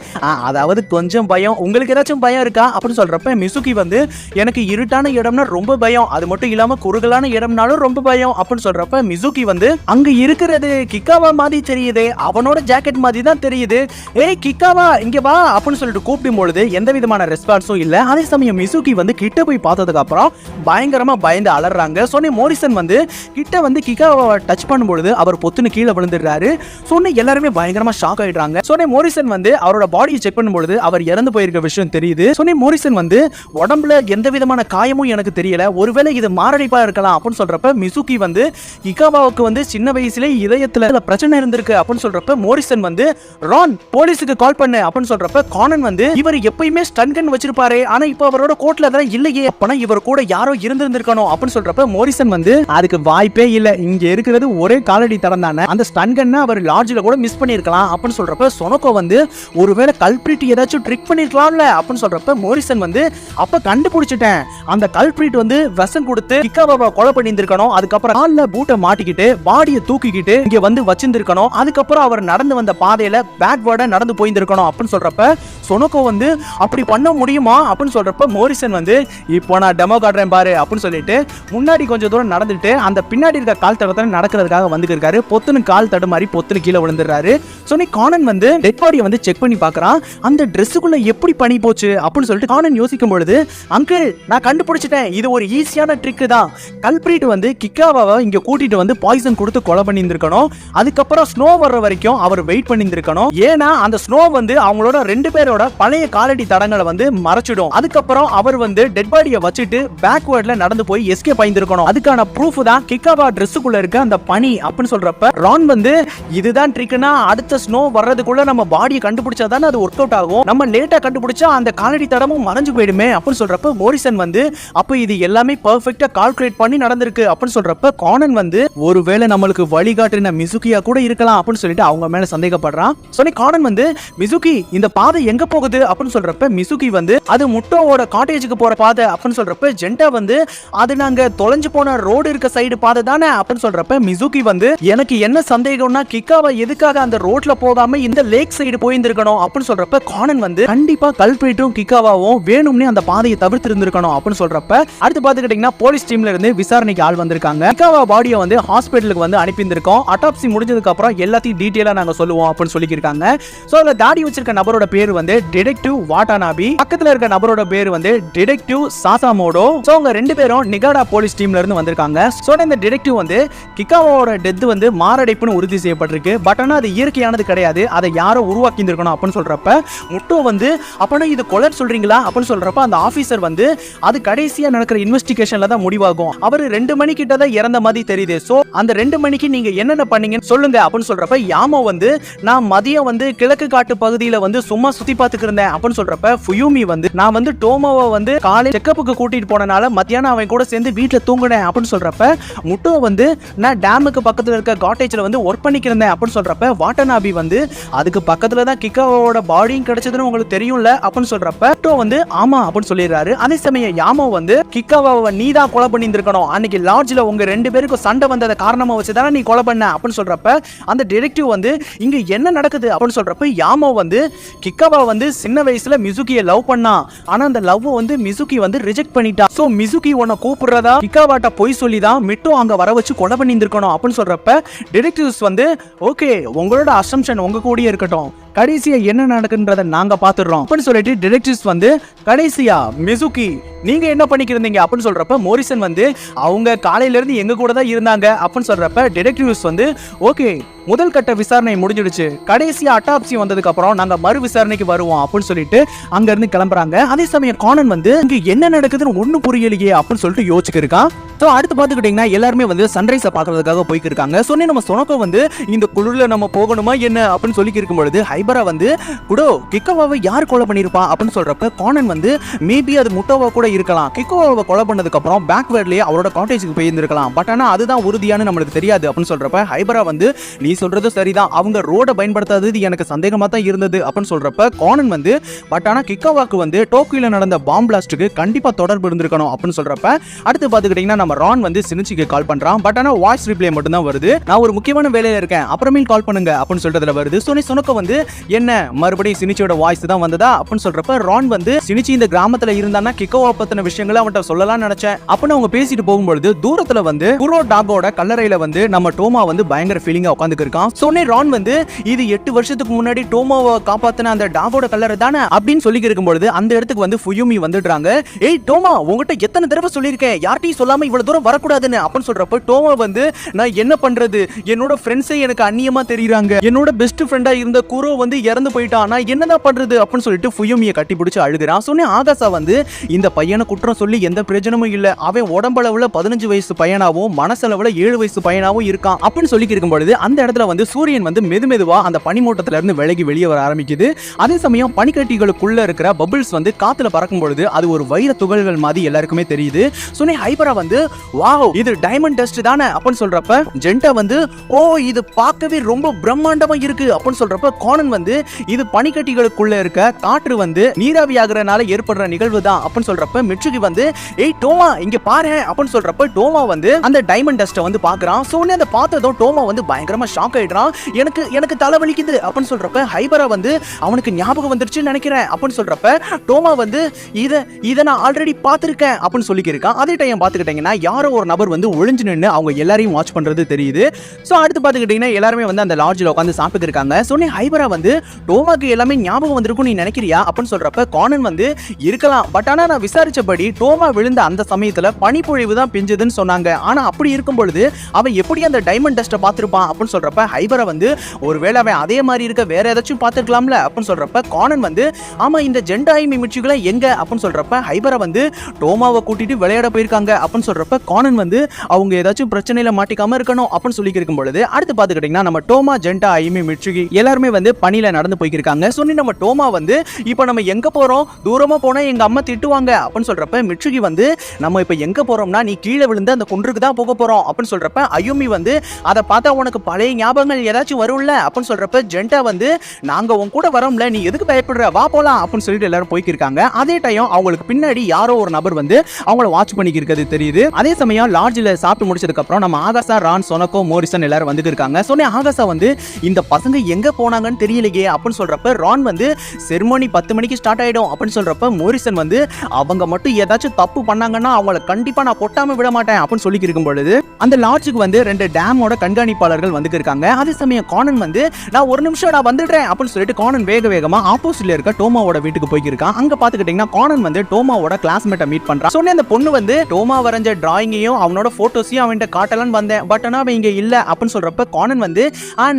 அதாவது கொஞ்சம் பயம், உங்களுக்கு ஏதாச்சும் பயம் இருக்கா அப்படின்னு சொல்றப்ப மிசுகி வந்து எனக்கு இருட்டான இடம்னா ரொம்ப பயம், அது மட்டும் இல்லாம குறுகலான இடம்னாலும் ரொம்ப பயம் அப்படின்னு சொல்றப்ப மிசுகி வந்து அங்க இருக்கிறது கிக்காவா மாதிரி தெரியுது, அவனோட ஜாக்கெட் மாதிரி தான் தெரியுது, ஏய் கிக்காவா இங்க வா அப்படின்னு சொல்லிட்டு கூப்பிடும் பொழுது எந்த விதமான ரெஸ்பான்ஸும் இல்ல. அதே சமயம் மிசுகி வந்து கிட்ட போய் பார்த்ததுக்கு அப்புறம் பயங்கரமா பயந்து அலறாங்க. சொன்னே மோரிசன் வந்து கிட்ட வந்து கிக்காவை டச் பண்ணும்பொழுது அவர் பொத்துன்னு கீழே விழுந்துடுறாரு. சொன்னே எல்லாருமே பயங்கரமா ஷாக் ஆயிடுறாங்க. சொன்னே மோரிசன் வந்து அவரோட பாடியை செக் பண்ணும்பொழுது அவர் இறந்து போயிருக்க விஷயம் தெரியுது. சொன்னே மோரிசன் வந்து உடம்புல எந்த விதமான காயமும் எனக்கு தெரியல, ஒருவேளை இது மாரடைப்பா இருக்கலாம் அப்படின்னு சொல்றப்ப மிசுகி வந்து கிக்காவாவுக்கு வந்து சின்ன வயசுல இதயத்துல பிரச்சனை இருந்திருக்கு அப்படின்னு சொல்றப்ப மோரிசன் வந்து ரான் போலீஸுக்கு கால் பண்ணு அப்படின்னு சொல்றப்ப கானன் வந்து இவர் எப்பயுமே ஸ்டன் கன் வச்சிருப்பாரு, ஆனா இப்போ அவரோட கோட்ல அதெல்லாம் இல்லையே, அப்பனா இவர் கூட யாரோ இருந்திருக்கணும் அப்படின்னு சொல்றப்ப மோரிசன் வந்து அதுக்கு வாய்ப்பே இல்ல, இங்க இருக்கிறது ஒரே காலடி தடம் தானே, அந்த ஸ்டன் கன்னை அவர் லாட்ஜ்ல கூட மிஸ் பண்ணிருக்கலாம் அப்படின்னு சொல்றப்ப சொனோகோ வந்து ஒருவேளை கல்பிரிட் ஏதாச்சும் ட்ரிக் பண்ணிருக்கலாம்ல அப்படின்னு சொல்றப்ப மோரிசன் வந்து அப்ப கண்டுபிடிச்சிட்டேன், அந்த கல்பிரிட் வந்து விஷம் கொடுத்து கிக்காவாவை கொலை பண்ணியிருந்திருக்கணும், அதுக்கப்புறம் கால்ல பூட்டை மாட்டிக்கிட்டு பாடியை தூக்கிக்கிட்டு இங்க வந்து வச்சிருந்திருக்கணும், அதுக்கப்புறம் அவர் நடந்து வந்த பாதையில பேக்வர்டா நடந்து நடந்து போயிருந்திருக்கணும் அப்படின்னு சொல்றப்ப சொனோக்கோ வந்து அப்படி பண்ண முடியுமா அப்படின்னு சொல்றப்ப மோரிசன் வந்து இப்போ நான் டெமோ காட்டுறேன் பாரு அப்படின்னு சொல்லிட்டு முன்னாடி கொஞ்சம் தூரம் நடந்துட்டு அந்த பின்னாடி இருக்க கால் தடத்துல நடக்கிறதுக்காக வந்துருக்காரு. பொத்துன்னு கால் தடுமாறி பொத்துன்னு கீழே விழுந்துடுறாரு. சொன்னி கானன் வந்து டெட் பாடியை வந்து செக் பண்ணி பார்க்கறான். அந்த ட்ரெஸ்ஸுக்குள்ள எப்படி பனி போச்சு அப்படின்னு சொல்லிட்டு கானன் யோசிக்கும் பொழுது, அங்கிள் நான் கண்டுபிடிச்சிட்டேன், இது ஒரு ஈஸியான ட்ரிக் தான். கல்பிரிட் வந்து கிக்காவாவை இங்க கூட்டிட்டு வந்து பாய்சன் கொடுத்து கொலை பண்ணியிருந்திருக்கணும். அதுக்கப்புறம் ஸ்னோ வர்ற வரைக்கும் அவர் வெயிட் பண்ணியிருந்திருக்கணும். ஏன்னா அந்த ஸ்னோ வந்து அவங்களோட 2 பேரோட பழைய காலடி தடங்களை வந்து மறைச்சிடும். அதுக்கப்புறம் அவர் வந்து டெட் பாடியை வச்சுட்டு பேக்வர்ட்ல நடந்து போய் எஸ்கேப் ஆயிருந்திருக்கணும். அதுக்கான ப்ரூஃப் தான் கிக்காவா ட்ரெஸ்ஸுக்குள்ள இருக்க அந்த பனி அப்படின்னு சொல்றப்ப ரான் வந்து இதுதான் ட்ரிக்னா அடுத்த ஸ்னோ வர்றதுக்குள்ள நம்ம பாடியை கண்டுபிடிச்சாதானே அது ஒர்க் அவுட் ஆகும். நம்ம லேட்டா கண்டுபிடிச்சா அந்த காலடி தடமும் மறைஞ்சு போயிடுமே அப்படின்னு சொல்றப்ப மோரிசன் வந்து அப்ப இது எல்லாமே பெர்ஃபெக்ட்டா கால்குலேட் பண்ணி நடந்திருக்கு அப்படின்னு சொல்றப்ப கானன் வந்து ஒருவேளை நம்மளுக்கு வழிகாட்டின மிசுகியா கூட இருக்கலாம் அப்படின்னு சொல்லிட்டு அவங்க மேல சந்தேகப்படுறான். சொன்னி கானன் வந்து மிசுகி இந்த பாதை எங்க போகுது அப்படின்னு சொல்றப்ப மிசுகி வந்து அது முட்டோவோட காட்டேஜுக்கு போற பாதை அப்படின்னு சொல்றப்ப ஜென்டா வந்து அது நாங்க தொலைஞ்சு போன ரோடு இருக்க சைடு பாதை தானே அப்படின்னு சொல்றப்ப மிசுகி வந்து எனக்கு என்ன சந்தேகம்னா கிக்காவா எதுக்காக அந்த ரோட்ல போகாம இந்த லேக் சைடு போயிருந்திருக்கணும் அப்படின்னு சொல்றப்ப கானன் வந்து கண்டிப்பா கல்பிரிட்டும் கிக்காவாவும் வேணும்னே அந்த பாதையை தவிர்த்து இருந்திருக்கணும் அப்படின்னு சொல்றப்ப அடுத்து பாத்துக்கிட்டீங்கன்னா போலீஸ் டீம்ல இருந்து விசாரணைக்கு ஆள் வந்திருக்காங்க. கிக்காவா பாடியை வந்து ஹாஸ்பிட்டலுக்கு வந்து அனுப்பியிருந்திருக்கோம். அட்டாப்சி முடிஞ்சதுக்கு அப்புறம் எல்லாத்தையும் டீடைலா நாங்க சொல்லுவோம் அப்படின்னு சொல்லியிருக்காங்க. சோ அதுல தாடி வச்சிருக்க நபரோட பேர் வந்து டிடெக்டிவ் வாட்டானாபி, பக்கத்துல இருக்க நபரோட பேர் வந்து டிடெக்டிவ் சாசாமோடோ. சோ அவங்க 2 பேரும் நிகாடா போலீஸ் டீம்ல இருந்து வந்திருக்காங்க. சோ இந்த டிடெக்டிவ் வந்து கிக்காவாவோட டெத் வந்து மாரடைப்புன்னு உறுதி செய்யப்பட்டிருக்கு. பட் ஆனா அது இயற்கையானது கிடையாது, அதை யாரோ உருவாக்கி இருந்திருக்கணும் அப்படின்னு சொல்றப்ப முட்டோ வந்து அப்பனா இது கொலை சொல்றீங்களா அப்படின்னு சொல்றப்ப அந்த ஆபீசர் வந்து அது கடைசியா நடக்கிற இன்வெஸ்டிகேஷன்ல தான் முடிவாகும். அவர் 2 மணி கிட்ட தான் இறந்த மாதிரி தெரியுது. சோ அந்த 2 மணிக்கு நீங்க என்னென்ன பண்ணீங்கன்னு சொல்லுங்க அப்படின்னு சொல்றப்ப யாமோ வந்து நான் மதியம் வந்து கிழக்கு காட்டு பகுதியில வந்து சும்மா சுத்தி பார்த்துட்டு இருந்தேன் அப்படின்னு சொல்றப்ப ஃபுயூமி வந்து நான் வந்து டோமோவை வந்து காலை செக்கப்புக்கு கூட்டிட்டு போனனால மத்தியானம் அவன் கூட சேர்ந்து வீட்டுல தூங்குனேன் அப்படின்னு சொல்றப்ப முட்டோ வந்து நான் டேமுக்கு பக்கத்துல இருக்க காட்டேஜ்ல வந்து ஒர்க் பண்ணிக்கிறேன் அப்படின்னு சொல்றப்ப வாட்டனாபி வந்து அதுக்கு பக்கத்துல தான் கிக்காவோட பாடியும் கிடைச்சதுன்னு உங்களுக்கு தெரியும்ல அப்படின்னு சொல்றப்ப முட்டோ வந்து ஆமா அப்படின்னு சொல்லிடுறாரு. அதே சமயம் யாமோ வந்து கிக்காவாவை நீ தான் கொலை பண்ணியிருந்திருக்கணும், அன்னைக்கு லாட்ஜ்ல உங்க 2 பேருக்கும் சண்டை வந்தத காரணமா வச்சுதானே நீ கொலை பண்ண அப்படின்னு சொல்றப்ப அந்த டிடெக்டிவ் வந்து இங்க என்ன நடக்குது அப்படின்னு சொல்றப்ப யாமோ வந்து கிக்காவா வந்து சின்ன வயசுல மிசுகியை லவ் பண்ணா, ஆனா அந்த லவ் வந்து மிசுகி வந்து ரிஜெக்ட் பண்ணிட்டா. சோ மிசுகி உன்னை கூப்பிடுறதா கிக்காவாட்ட போய் சொல்லி தான் மிட்டோ அங்க வர வச்சு கொலை பண்ணியிருந்திருக்கணும் அப்படின்னு சொல்றப்ப டிடெக்டிவ்ஸ் வந்து ஓகே உங்களோட அசம்ஷன் உங்க கூடயே இருக்கட்டும், கடைசியா என்ன நடக்குன்றத நாங்க பாத்துறோம் அப்படின்னு சொல்லிட்டு டிடெக்டிவ்ஸ் வந்து கடைசியா மிசுகி நீங்க என்ன பண்ணிக்கிறீங்க அப்படின்னு சொல்றப்ப மோரிசன் வந்து அவங்க காலையில இருந்து எங்க கூட தான் இருந்தாங்க அப்படின்னு சொல்றப்ப டிடெக்டிவ்ஸ் வந்து ஓகே முதல் கட்ட விசாரணை முடிஞ்சிடுச்சு, கடைசியா அட்டாப்சி வந்ததுக்கு அப்புறம் நாங்க மறு விசாரணைக்கு வருவோம் அப்படின்னு சொல்லிட்டு அங்க இருந்து கிளம்புறாங்க. அதே சமயம் கானன் வந்து இங்க என்ன நடக்குதுன்னு ஒண்ணு புரியலையே அப்படின்னு சொல்லிட்டு யோசிச்சுட்டு இருக்கான். சோ அடுத்து பாத்துக்கிட்டீங்கன்னா எல்லாருமே வந்து சன்ரைஸை பாக்குறதுக்காக போய்க்கு இருக்காங்க. சொன்னே நம்ம சொனக்கோ வந்து இந்த குளிர்ல நம்ம போகணுமா என்ன அப்படின்னு சொல்லி இருக்கும் பொழுது ஹைபரா வந்து குடோ கிக்காவாவை யார் கொலை பண்ணிருப்பா அப்படின்னு சொல்றப்ப கானன் வந்து மேபி அது முட்டோவா கூட இருக்கலாம், கிக்காவாவை கொலை பண்ணதுக்கு அப்புறம் பேக்வேர்ட்லயே அவரோட காட்டேஜுக்கு போயிருந்திருக்கலாம், பட் ஆனா அதுதான் உறுதியான நம்மளுக்கு தெரியாது அப்படின்னு சொல்றப்ப ஹைபரா வந்து நீ சொல்றது சரிதான், அவங்க ரோட பயன்படுத்தாதது எனக்கு சந்தேகமா தான் இருந்தது அப்படின்னு சொல்றப்ப கானன் வந்து பட் ஆனா கிக்காவாக்கு வந்து டோக்கியோல நடந்த பாம் பிளாஸ்டுக்கு கண்டிப்பா தொடர்பு இருந்திருக்கணும் அப்படின்னு சொல்றப்ப அடுத்து பாத்துக்கிட்டீங்கன்னா நம்ம ரான் வந்து சினிச்சிக்கு கால் பண்றான். பட் ஆனா வாய்ஸ் ரிப்ளை மட்டும் தான் வருது. நான் ஒரு முக்கியமான வேலையில இருக்கேன் அப்புறமே கால் பண்ணுங்க அப்படின்னு சொல்றதுல வருது. சொனக்கோ வந்து என்ன மறுபடியும் சினிச்சியோட வாய்ஸ் தான் வந்ததா அப்படின்னு சொல்றப்ப ரான் வந்து சினிச்சி இந்த கிராமத்துல இருந்தானா கிக்காவா பத்தின விஷயங்களை அவன்கிட்ட சொல்லலாம்னு நினைச்சேன் அப்படின்னு அவங்க பேசிட்டு போகும்போது தூரத்துல வந்து குரோ டாகோட கல்லறையில வந்து நம்ம டோமா வந்து பயங்கர ஃபீலிங்கா உட்கார்ந்து இருக்கான். சொன்னே ரான் வந்து இது 8 வருஷத்துக்கு முன்னாடி டோமாவை காப்பாத்தின அந்த டாகோட கல்லறை தானே அப்படின்னு சொல்லி இருக்கும்போது அந்த இடத்துக்கு வந்து ஃபுயூமி வந்துடுறாங்க. ஏய் டோமா உங்ககிட்ட எத்தனை தடவை சொல்லியிருக்கேன் யார்ட்டையும் சொல்லாம இவ்வளவு தூரம் வரக்கூடாதுன்னு அப்படின்னு சொல்றப்ப டோமா வந்து நான் என்ன பண்றது, என்னோட ஃப்ரெண்ட்ஸே எனக்கு அந்நியமா தெரியுறாங்க, என்னோட பெஸ்ட் ஃப்ரெண்டா இருந்த குரோ வந்து இறந்து போயிட்டான், நான் என்னதான் பண்றது அப்படின்னு சொல்லிட்டு ஃபுயூமியை கட்டி பிடிச்சு அழுகுறான். சொன்னே ஆகாசா வந்து இந்த பையனை குற்றம் சொல்லி எந்த பிரயோஜனமும் இல்ல, அவன் உடம்பளவுல 15 வயசு பையனாவும் மனசளவுல 7 வயசு பையனாவும் இருக்கான் அப்படின்னு சொல்லி இருக்கும்போது அந்த இடத்துல வந்து சூரியன் வந்து மெதுமெதுவா அந்த பனிமூட்டத்துல இருந்து விலகி வெளியே வர ஆரம்பிக்குது. அதே சமயம் பனிக்கட்டிகளுக்குள்ள இருக்கிற பபிள்ஸ் வந்து காத்துல பறக்கும் பொழுது அது ஒரு வைர துகள்கள் மாதிரி எல்லாருக்குமே தெரியுது. சொன்னே ஹைபரா வந்து வாவ் இது டைமண்ட் டஸ்ட் தானே அப்படின்னு சொல்றப்ப ஜென்டா வந்து ஓ இது பார்க்கவே ரொம்ப பிரம்மாண்டமா இருக்கு அப்படின்னு சொல்றப்ப கானன் காரணன் வந்து இது பனிக்கட்டிகளுக்குள்ள இருக்க காற்று வந்து நீராவியாகிறனால ஏற்படுற நிகழ்வு தான் அப்படின்னு சொல்றப்ப மிட்சுகி வந்து ஏய் டோமா இங்க பாரு அப்படின்னு சொல்றப்ப டோமா வந்து அந்த டைமண்ட் டஸ்ட்டை வந்து பாக்குறான். சோ அதை பார்த்ததும் டோமா வந்து பயங்கரமா ஷாக் ஆயிடுறான். எனக்கு எனக்கு தலைவலிக்குது அப்படின்னு சொல்றப்ப ஹைபரா வந்து அவனுக்கு ஞாபகம் வந்துருச்சுன்னு நினைக்கிறேன் அப்படின்னு சொல்றப்ப டோமா வந்து இதை நான் ஆல்ரெடி பார்த்திருக்கேன் அப்படின்னு சொல்லியிருக்கான். அதே டைம் பார்த்துக்கிட்டீங்கன்னா யாரோ ஒரு நபர் வந்து ஒளிஞ்சு நின்று அவங்க எல்லாரையும் வாட்ச் பண்றது தெரியுது. ஸோ அடுத்து பார்த்துக்கிட்டீங்கன்னா எல்லாருமே வந்து அந்த லாட்ஜில் உட்காந்து சாப்பிட்டு இருக்காங்க. சொன்னே ஹைபரா வந்து டோமாக்கு எல்லாமே ஞாபகம் வந்திருக்கும் நீ நினைக்கிறியா அப்படின்னு சொல்றப்ப கானன் வந்து இருக்கலாம், பட் ஆனா நான் விசாரிச்சபடி டோமா விழுந்த அந்த சமயத்துல பனிப்பொழிவு தான் பிஞ்சுதுன்னு சொன்னாங்க. ஆனா அப்படி இருக்கும் பொழுது அவன் எப்படி அந்த டைமண்ட் டஸ்ட்டை பார்த்திருப்பான் அப்படின்னு சொல்றப்ப ஹைபரா வந்து ஒருவேளை அவன் அதே மாதிரி இருக்க வேற ஏதாச்சும் பார்த்துருக்கலாம்ல அப்படின்னு சொல்றப்ப கானன் வந்து ஆமா இந்த ஜெண்டாயிமி மிட்சுகளை எங்க அப்படின்னு சொல்றப்ப ஹைபரா வந்து டோமாவை கூட்டிட்டு விளையாட போயிருக்காங்க அப்படின்னு சொல்றப்ப கானன் வந்து அவங்க ஏதாச்சும் பிரச்சனையில மாட்டிக்காம இருக்கணும் அப்படின்னு சொல்லி இருக்கும் பொழுது அடுத்து பார்த்துக்கிட்டீங்கன்னா நம்ம டோமா ஜெண்டா ஐமி மிட்சுகி எல்லாருமே வந்து பனியில நடந்து போய்க்கிருக்காங்க. சொன்னி நம்ம டோமா வந்து இப்போ நம்ம எங்க போறோம், தூரமா போனா எங்க அம்மா திட்டுவாங்க அப்படின்னு சொல்றப்ப மிட்சுகி வந்து நம்ம இப்போ எங்க போறோம்னா நீ கீழே விழுந்து அந்த குன்றுக்கு தான் போக போறோம் அப்படின்னு சொல்றப்ப அயுமி வந்து அதை பார்த்தா உனக்கு பழைய ஞாபகங்கள் ஏதாச்சும் வரும்ல அப்படின்னு சொல்றப்ப ஜெண்டா வந்து நாங்க உன் கூட வரோம்ல நீ எதுக்கு பயப்படுற வா போலாம் அப்படின்னு சொல்லிட்டு எல்லாரும் போய்க்கிருக்காங்க. அதே டைம் அவங்களுக்கு பின்னாடி யாரோ ஒரு நபர் வந்து அவங்கள வாட்ச் பண்ணிக்கிறது தெரியுது. அதே சமயம் லாட்ஜில் சாப்பிட்டு முடிச்சதுக்கு அப்புறம் நம்ம ஆகாசா, ரான், சொனக்கோ, மோரிசன் எல்லாரும் வந்து இருக்காங்க. சொன்ன ஆகாசா வந்து இந்த பசங்க எங்க போனாங்கன்னு தெரியலையே அப்படின்னு சொல்றப்ப ரான் வந்து செரிமோனி 10 மணிக்கு ஸ்டார்ட் ஆயிடும் அப்படின்னு சொல்றப்ப மோரிசன் வந்து அவங்க மட்டும் ஏதாச்சும் தப்பு பண்ணாங்கன்னா அவங்கள கண்டிப்பா நான் கொட்டாம விட மாட்டேன் அப்படின்னு சொல்லி இருக்கும் பொழுது அந்த லாட்ஜுக்கு வந்து 2 டேமோட கண்காணிப்பாளர்கள் வந்து இருக்காங்க. அதே சமயம் கானன் வந்து நான் ஒரு நிமிஷம் நான் வந்துடுறேன் அப்படின்னு சொல்லிட்டு கானன் வேகமா ஆப்போசிட்ல இருக்க டோமாவோட வீட்டுக்கு போய்க்கிருக்கான். அங்க பாத்துக்கிட்டீங்கன்னா கானன் வந்து டோமாவோட கிளாஸ்மேட்டை மீட் பண்றான். சொன்ன அந்த பொண்ணு வந்து டோமா வரைஞ்ச டிராயிங்கையும் அவனோட போட்டோஸையும் அவன்கிட்ட காட்டலான்னு வந்தேன், பட் ஆனா அவன் இங்க இல்ல அப்படின்னு சொல்றப்ப கானன் வந்து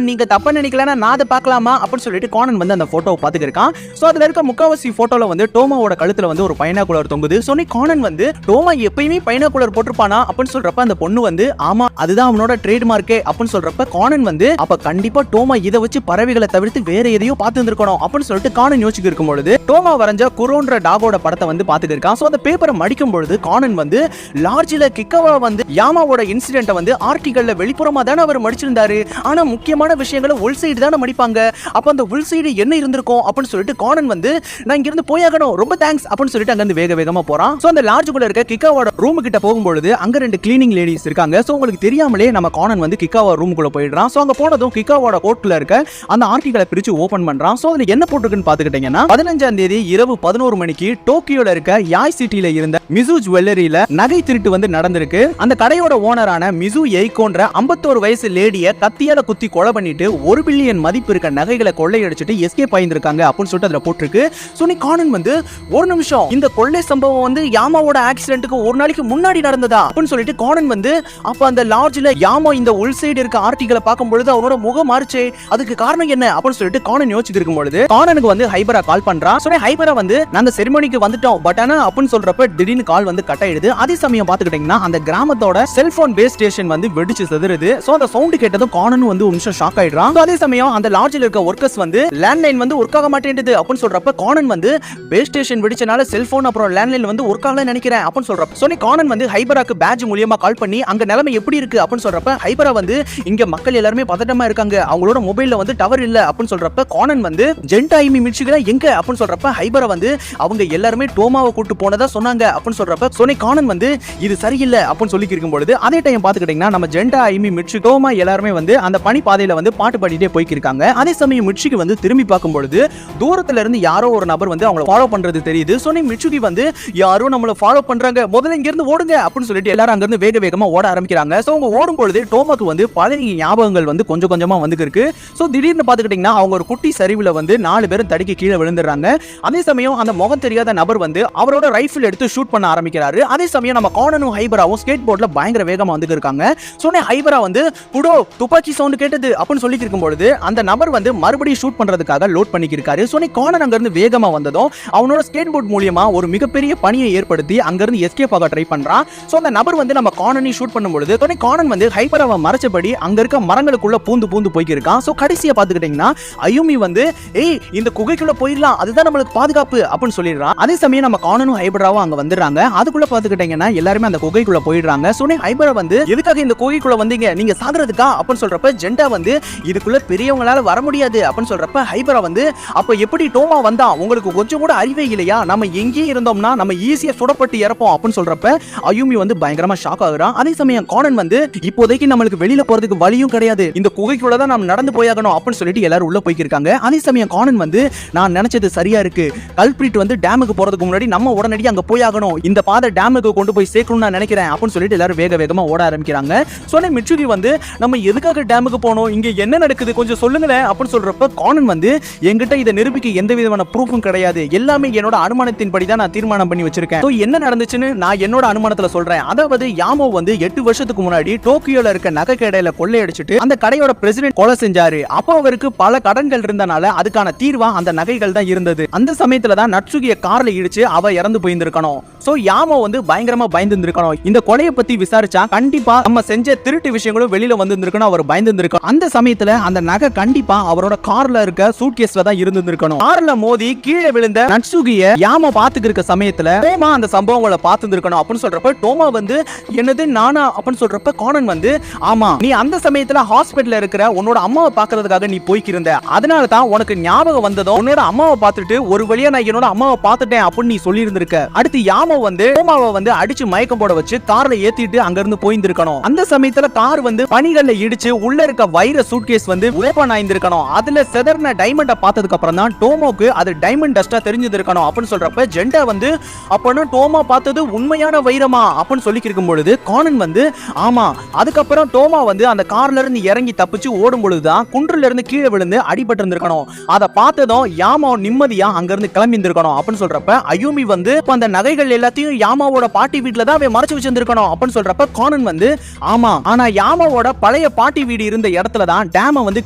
நீங்க தப்பா நினைக்கலன்னா நான் அதை பார்க்கலாமா அப்படின்னு சொல்லிட்டு கானன் வந்து அந்த போட்டோவை பார்த்துக்கிருக்கான். சோ அதுல இருக்க முக்காவாசி போட்டோல வந்து டோமாவோட கழுத்துல வந்து ஒரு பைனாகுலர் தொங்குது. சொன்னி கானன் வந்து டோமா எப்பயுமே பைனாகுலர் போட்டிருப்பானா அப்படின்னு சொல்றப்ப அந்த பொண்ணு வந்து ஆமா அதுதான் அவனோட ட்ரேட்மார்க்கே அப்படின்னு சொல்றப்ப கானன் வந்து அப்ப கண்டிப்பா டோமா இதை வச்சு பறவைகளை தவிர்த்து வேற எதையோ பார்த்து இருந்திருக்கணும் அப்படின்னு சொல்லிட்டு கானன் யோசிச்சு இருக்கும் பொழுது டோமா வரைஞ்ச குரோன்ற டாகோட படத்தை வந்து பார்த்துட்டு இருக்கான். சோ அந்த பேப்பரை மடிக்கும் பொழுது கானன் வந்து லார்ஜில கிக்கவா வந்து யாமாவோட இன்சிடென்ட் வந்து ஆர்டிகல்ல வெளிப்புறமா தானே அவர் மடிச்சிருந்தாரு, ஆனா முக்கியமான விஷயங்களை உள் சைடு தானே மடிப்பாங்க, அப்ப அந்த உள் சைடு என்ன இருந்திருக்கும் அப்படின்னு சொல்லிட்டு கானன் வந்து நான் இங்க இருந்து போயாகணும் ரொம்ப தேங்க்ஸ் அப்படின்னு சொல்லிட்டு அங்க இருந்து வேகமா போறான். சோ அந்த லார்ஜுக்குள்ள இருக்க கிக்காவோட ரூம் கிட்ட போகும்பொழுது அங்க 2 கிளீனிங் லேடிஸ் இருக்காங்க. சோ உங்களுக்கு தெரியாமலே நம்ம கானன் வந்து கிக்காவா ரூமுக்குள்ள போயிடுறான். சோ அங்க போனதும் கிக்காவோட கோட்ல இருக்க அந்த ஆர்டிகலை பிரிச்சு ஓபன் பண்றான். சோ அதுல என்ன போட்டுருக்குன்னு பாத்துக்கிட்டீங்கன்னா 15ஆம் தேதி இரவு 11 மணிக்கு டோக்கியோல இருக்க யாய் சிட்டில இருந்த மிசு ஜுவல்லரியில நகை திருட்டு வந்து நடந்திருக்கு. அந்த கடையோட ஓனரான மிசு எய்கோன்ற 51 வயசு லேடிய கத்தியால குத்தி கொலை பண்ணிட்டு 1 பில்லியன் மதிப்பு இருக்க நகைகளை கொள்ளையடிச்சிட்டு எஸ்கேப் ஆயிருக்காங்க அப்படின்னு சொல்லிட்டு அதுல போட்டிருக்கு. சொன்னி கானன் வந்து ஒரு நிமிஷம் இந்த கொள்ளை சம்பவம் வந்து யாமாவோட ஆக்சிடென்ட்க்கு ஒரு நாளைக்கு முன்னாடி நடந்ததா அப்படின்னு சொல்லிட்டு கானன் வந்து அப்ப அந்த லாட்ஜ்ல யாமா இந்த உள் சைடு இருக்க ஆர்டிகலை பார்க்கும் பொழுது அவனோட முகம் மாறுச்சே அதுக்கு காரணம் என்ன அப்படின்னு சொல்லிட்டு கானன் யோசிச்சுட்டு இருக்கும் பொழுது கானனுக்கு வந்து ஹைபரா கால் பண்றான். சொன்ன ஹைபரா வந்து நாங்க செரிமோனிக்கு வந்துட்டோம், பட் ஆனா அப்படின்னு சொல்றப்ப திடீர்னு கால் வந்து கட் ஆயிடுது. அதே சமயம் பாத்துக்கிட்டீங்கன்னா அந்த கிராமத்தோட செல்போன் பேஸ் ஸ்டேஷன் வந்து வெடிச்சு செதறுது. சோ அந்த சவுண்ட் கேட்டதும் கானன் வந்து ஒரு நிமிஷம் ஷாக் ஆயிடுறான். அதே சமயம் அந்த லாட்ஜில் இருக்க ஒர்க்கர்ஸ் வந்து லேண்ட்லைன் வந்து ஒர்க் ஆக மாட்டேங்குது அப்படின்னு சொல்றப்ப கானன் வந்து பேஸ் ஸ்டேஷன் வெடிச்சனால செல்போன் அப்புறம் லேண்ட்லைன் வந்து ஒர்க் ஆகல நினைக்கிறேன் அப்படின்னு சொல்றப்ப சொன்னி கானன் வந்து ஹைபராக்கு பேட்ச் மூலமா கால் பண்ணி அங்க நிலைமை எப்படி இருக்கு அப்படின்னு சொல்றப்ப ஹைபரா வந்து இங்க மக்கள் எல்லாருமே பதட்டமா இருக்காங்க, அவங்களோட மொபைல்ல வந்து டவர் இல்ல அப்படின்னு சொல்றப்ப கானன் வந்து ஜெண்டாயிமி மிட்சுகில எங்க அப்படின்னு சொல்றப்ப ஹைபரா வந்து அவங்க எல்லாருமே டோமாவை கூட்டு போனதா சொன்னாங்க அப்படின்னு சொல்றப்ப சொன்னி கானன் வந்து இது சரியில்லை அப்படின்னு சொல்லி இருக்கும் பொழுது அதே டைம் பாத்துக்கிட்டீங்கன்னா நம்ம ஜெண்டாயிமி மிட்சு டோமா எல்லாருமே வந்து அந்த பனி பாதையில வந்து பாட்டு பாடிட்டே போய்க்கிருக்காங்க. அதே சமயம் மிட்சுக்கு வந்து திரும்பி பார்க்கும் பொழுது தூரத்துல இருந்து யாரோ ஒரு நபர் வந்து அவங்களை ஃபாலோ பண்றது தெரியுது. சொன்னி மிட்சுகி வந்து யாரோ நம்மள ஃபாலோ பண்றாங்க, முதல்ல இங்க இருந்து ஓடுங்க அப்படின்னு சொல்லிட்டு எல்லாரும் அங்க இருந்து வேகமா ஓட ஆரம்பிக்கிறாங்க. சோ அவங்க ஓடும் பொழுது டோமாக்கு வந்து பழைய ஞாபகங்கள் வந்து கொஞ்சம் கொஞ்சமா வந்து இருக்கு. சோ திடீர்னு பாத்துக்கிட்டீங்கன்னா அவங்க ஒரு குட்டி சரிவுல வந்து 4 பேரும் தடுக்கி கீழே விழுந்துடுறாங்க. அதே சமயம் அந்த முகம் தெரியாத நபர் வந்து அவரோட ரைஃபிள் எடுத்து ஷூட் பண்ண ஆரம்பிக்கிறாரு. அதே சமயம் நம்ம கானனும் ஹைபராவும் ஸ்கேட் போர்ட்ல பயங்கர வேகமா வந்து இருக்காங்க. சொன்ன ஹைபரா வந்து புடோ துப்பாக்கி சவுண்ட் கேட்டது அப்படின்னு சொல்லி இருக்கும் பொழுது அந்த நபர் வந்து மறுபடியும் ஷூட் பண்றதுக்காக லோட் பண்ணிக்கிருக்காரு. சொன்ன கானன் அங்க இருந்து வேகமா வந்ததும் அவனோட ஸ்கேட் போர்ட் மூலமா ஒரு மிகப்பெரிய பணியை ஏற்படுத்தி அங்க இருந்து எஸ்கேப் ஆக ட்ரை பண்றான். சோ அந்த நபர் வந்து நம்ம கானனை ஷூட் பண்ணும் பொழுது சொன்ன கானன் வந்து ஹைபராவை மறைச்சபடி அங்க இருக்க மரங்களுக்குள்ள பூந்து போய்க்கிருக்கான். சோ கடைசியா பாத்துக்கிட்டீங்கன்னா அயுமி வந்து ஏய் இந்த குகைக்குள்ள போயிடலாம் அதுதான் நம்மளுக்கு பாதுகாப்பு அப்படின்னு சொல்லிடுறான். அதே சமயம் நம்ம கானனும் ஹைபராவும் அங்க வந்துடுறாங்க. அதுக்குள்ள பாத்துக்கிட்டீங்கன்னா எல்லாருமே அந்த குகைக்குள்ள போயிடுறாங்க. சொன்ன ஹைபரா வந்து எதுக்காக இந்த குகைக்குள்ள வந்தீங்க, நீங்க சாகுறதுக்கா அப்படின்னு சொல்றப்ப ஜெண்டா வந்து இதுக்குள்ள பெரியவங்களால வர முடியாது தெரியுது அப்படின்னு சொல்றப்ப ஹைபரா வந்து அப்ப எப்படி டோமா வந்தா, உங்களுக்கு கொஞ்சம் கூட அறிவே இல்லையா, நம்ம எங்கே இருந்தோம்னா நம்ம ஈஸியா சுடப்பட்டு இறப்போம் அப்படின்னு சொல்றப்ப அயூமி வந்து பயங்கரமா ஷாக் ஆகுறான். அதே சமயம் கானன் வந்து இப்போதைக்கு நம்மளுக்கு வெளியில போறதுக்கு வழியும் கிடையாது, இந்த குகைக்குள்ள தான் நம்ம நடந்து போயாகணும் அப்படின்னு சொல்லிட்டு எல்லாரும் உள்ள போய்க்கிருக்காங்க. அதே சமயம் கானன் வந்து நான் நினைச்சது சரியா இருக்கு, கல்பிரிட் வந்து டேமுக்கு போறதுக்கு முன்னாடி நம்ம உடனடி அங்க போயாகணும், இந்த பாதை டேமுக்கு கொண்டு போய் சேர்க்கணும்னு நான் நினைக்கிறேன் அப்படின்னு சொல்லிட்டு எல்லாரும் வேக வேகமா ஓட ஆரம்பிக்கிறாங்க. சொன்ன மிட்சுகி வந்து நம்ம எதுக்காக டேமுக்கு போனோம், இங்க என்ன நடக்குது கொஞ்சம் சொல்லுங்களேன் அப்படின்னு சொல்றப்ப கானன் வந்து என்கிட்ட இதை நிரூபிக்க எந்த விதமான ப்ரூஃபும் கிடையாது, எல்லாமே என்னோட அனுமானத்தின்படி தான் நான் தீர்மானம் பண்ணி வச்சிருக்கேன். என்ன நடந்துச்சுன்னு நான் என்னோட அனுமானத்துல சொல்றேன். அதாவது யாமோ வந்து 8 வருஷத்துக்கு முன்னாடி டோக்கியோல இருக்க நகை கடையில கொள்ளையடிச்சிட்டு அந்த கடையோட பிரசிடென்ட் கொலை செஞ்சாரு. அப்போ அவருக்கு பல கடன்கள் இருந்தனால அதுக்கான தீர்வா அந்த நகைகள் தான் இருந்தது. அந்த சமயத்துல தான் நட்சுகிய கார்ல இடிச்சு அவ இறந்து போயிருந்திருக்கணும். சோ யாமோ வந்து பயங்கரமா பயந்துருக்கணும். இந்த கொலையை பத்தி விசாரிச்சா கண்டிப்பா நம்ம செஞ்ச திருட்டு விஷயங்களும் வெளியில வந்திருக்கணும், அவர் பயந்துருக்கணும். அந்த சமயத்துல அந்த நகை கண்டிப்பா அவரோட கார்ல இருக்க சூட்கேஸ்ல தான் இருந்திருக்கணும். கார்ல மோதி கீழே விழுந்த நட்சுகிய யாமோ பாத்துக்கு இருக்க சமயத்துல டோமா அந்த சம்பவங்களை பார்த்துருக்கணும் அப்படின்னு சொல்றப்ப டோமா வந்து என்னது நானா அப்படின்னு சொல்றப்ப கானன் வந்து ஆமா, நீ அந்த சமயத்துல ஹாஸ்பிடல்ல இருக்கிற உன்னோட அம்மாவை பாக்குறதுக்காக நீ போய்க்கிருந்த, அதனால தான் உனக்கு ஞாபகம் வந்ததும் உன்னோட அம்மாவை பார்த்துட்டு ஒரு வழியா நான் என்னோட அம்மாவை பார்த்துட்டேன் அப்படின்னு நீ சொல்லி இருந்திருக்க. அடுத்து யாமோ வந்து டோமாவை வந்து அடிச்சு மயக்கம் போட வச்சு கார்ல ஏத்திட்டு அங்க இருந்து போயிருந்திருக்கணும். அந்த சமயத்துல கார் வந்து பனிகள்ல இடிச்சு உள்ள இருக்க வைர சூட்கேஸ் வந்து ஓபன் ஆயிருந்திருக்கணும். அதுல செதர்ன டைமண்ட பார்த்ததுக்கு அப்புறம் தான் டோமோக்கு அது டைமண்ட் டஸ்டா தெரிஞ்சிருக்கணும் அப்படின்னு சொல்றப்ப ஜெண்டா வந்து அப்பனா டோமா பார்த்தது உண்மையான வைரமா அப்படின்னு சொல்லி இருக்கும் பொழுது கானன் வந்து ஆமா, அதுக்கப்புறம் டோமா வந்து அந்த கார்ல இருந்து இறங்கி தப்பிச்சு ஓடும் பொழுதுதான் குன்றுல இருந்து கீழே விழுந்து அடிபட்டு இருந்திருக்கணும். அதை பார்த்ததும் யாமா நிம்மதியா அங்க இருந்து கிளம்பி இருந்திருக்கணும் அப்படின்னு சொல்றப்ப அயூமி வந்து அந்த நகைகள் எல்லாத்தையும் யாமாவோட பாட்டி வீட்டுல தான் அவன் மறைச்சு வச்சிருந்திருக்கணும் அப்படின்னு சொல்றப்ப கானன் வந்து ஆமா, ஆனா யாமாவோட பழைய பாட்டி வீடு இருந்த இடத்துல தான் டேம வந்து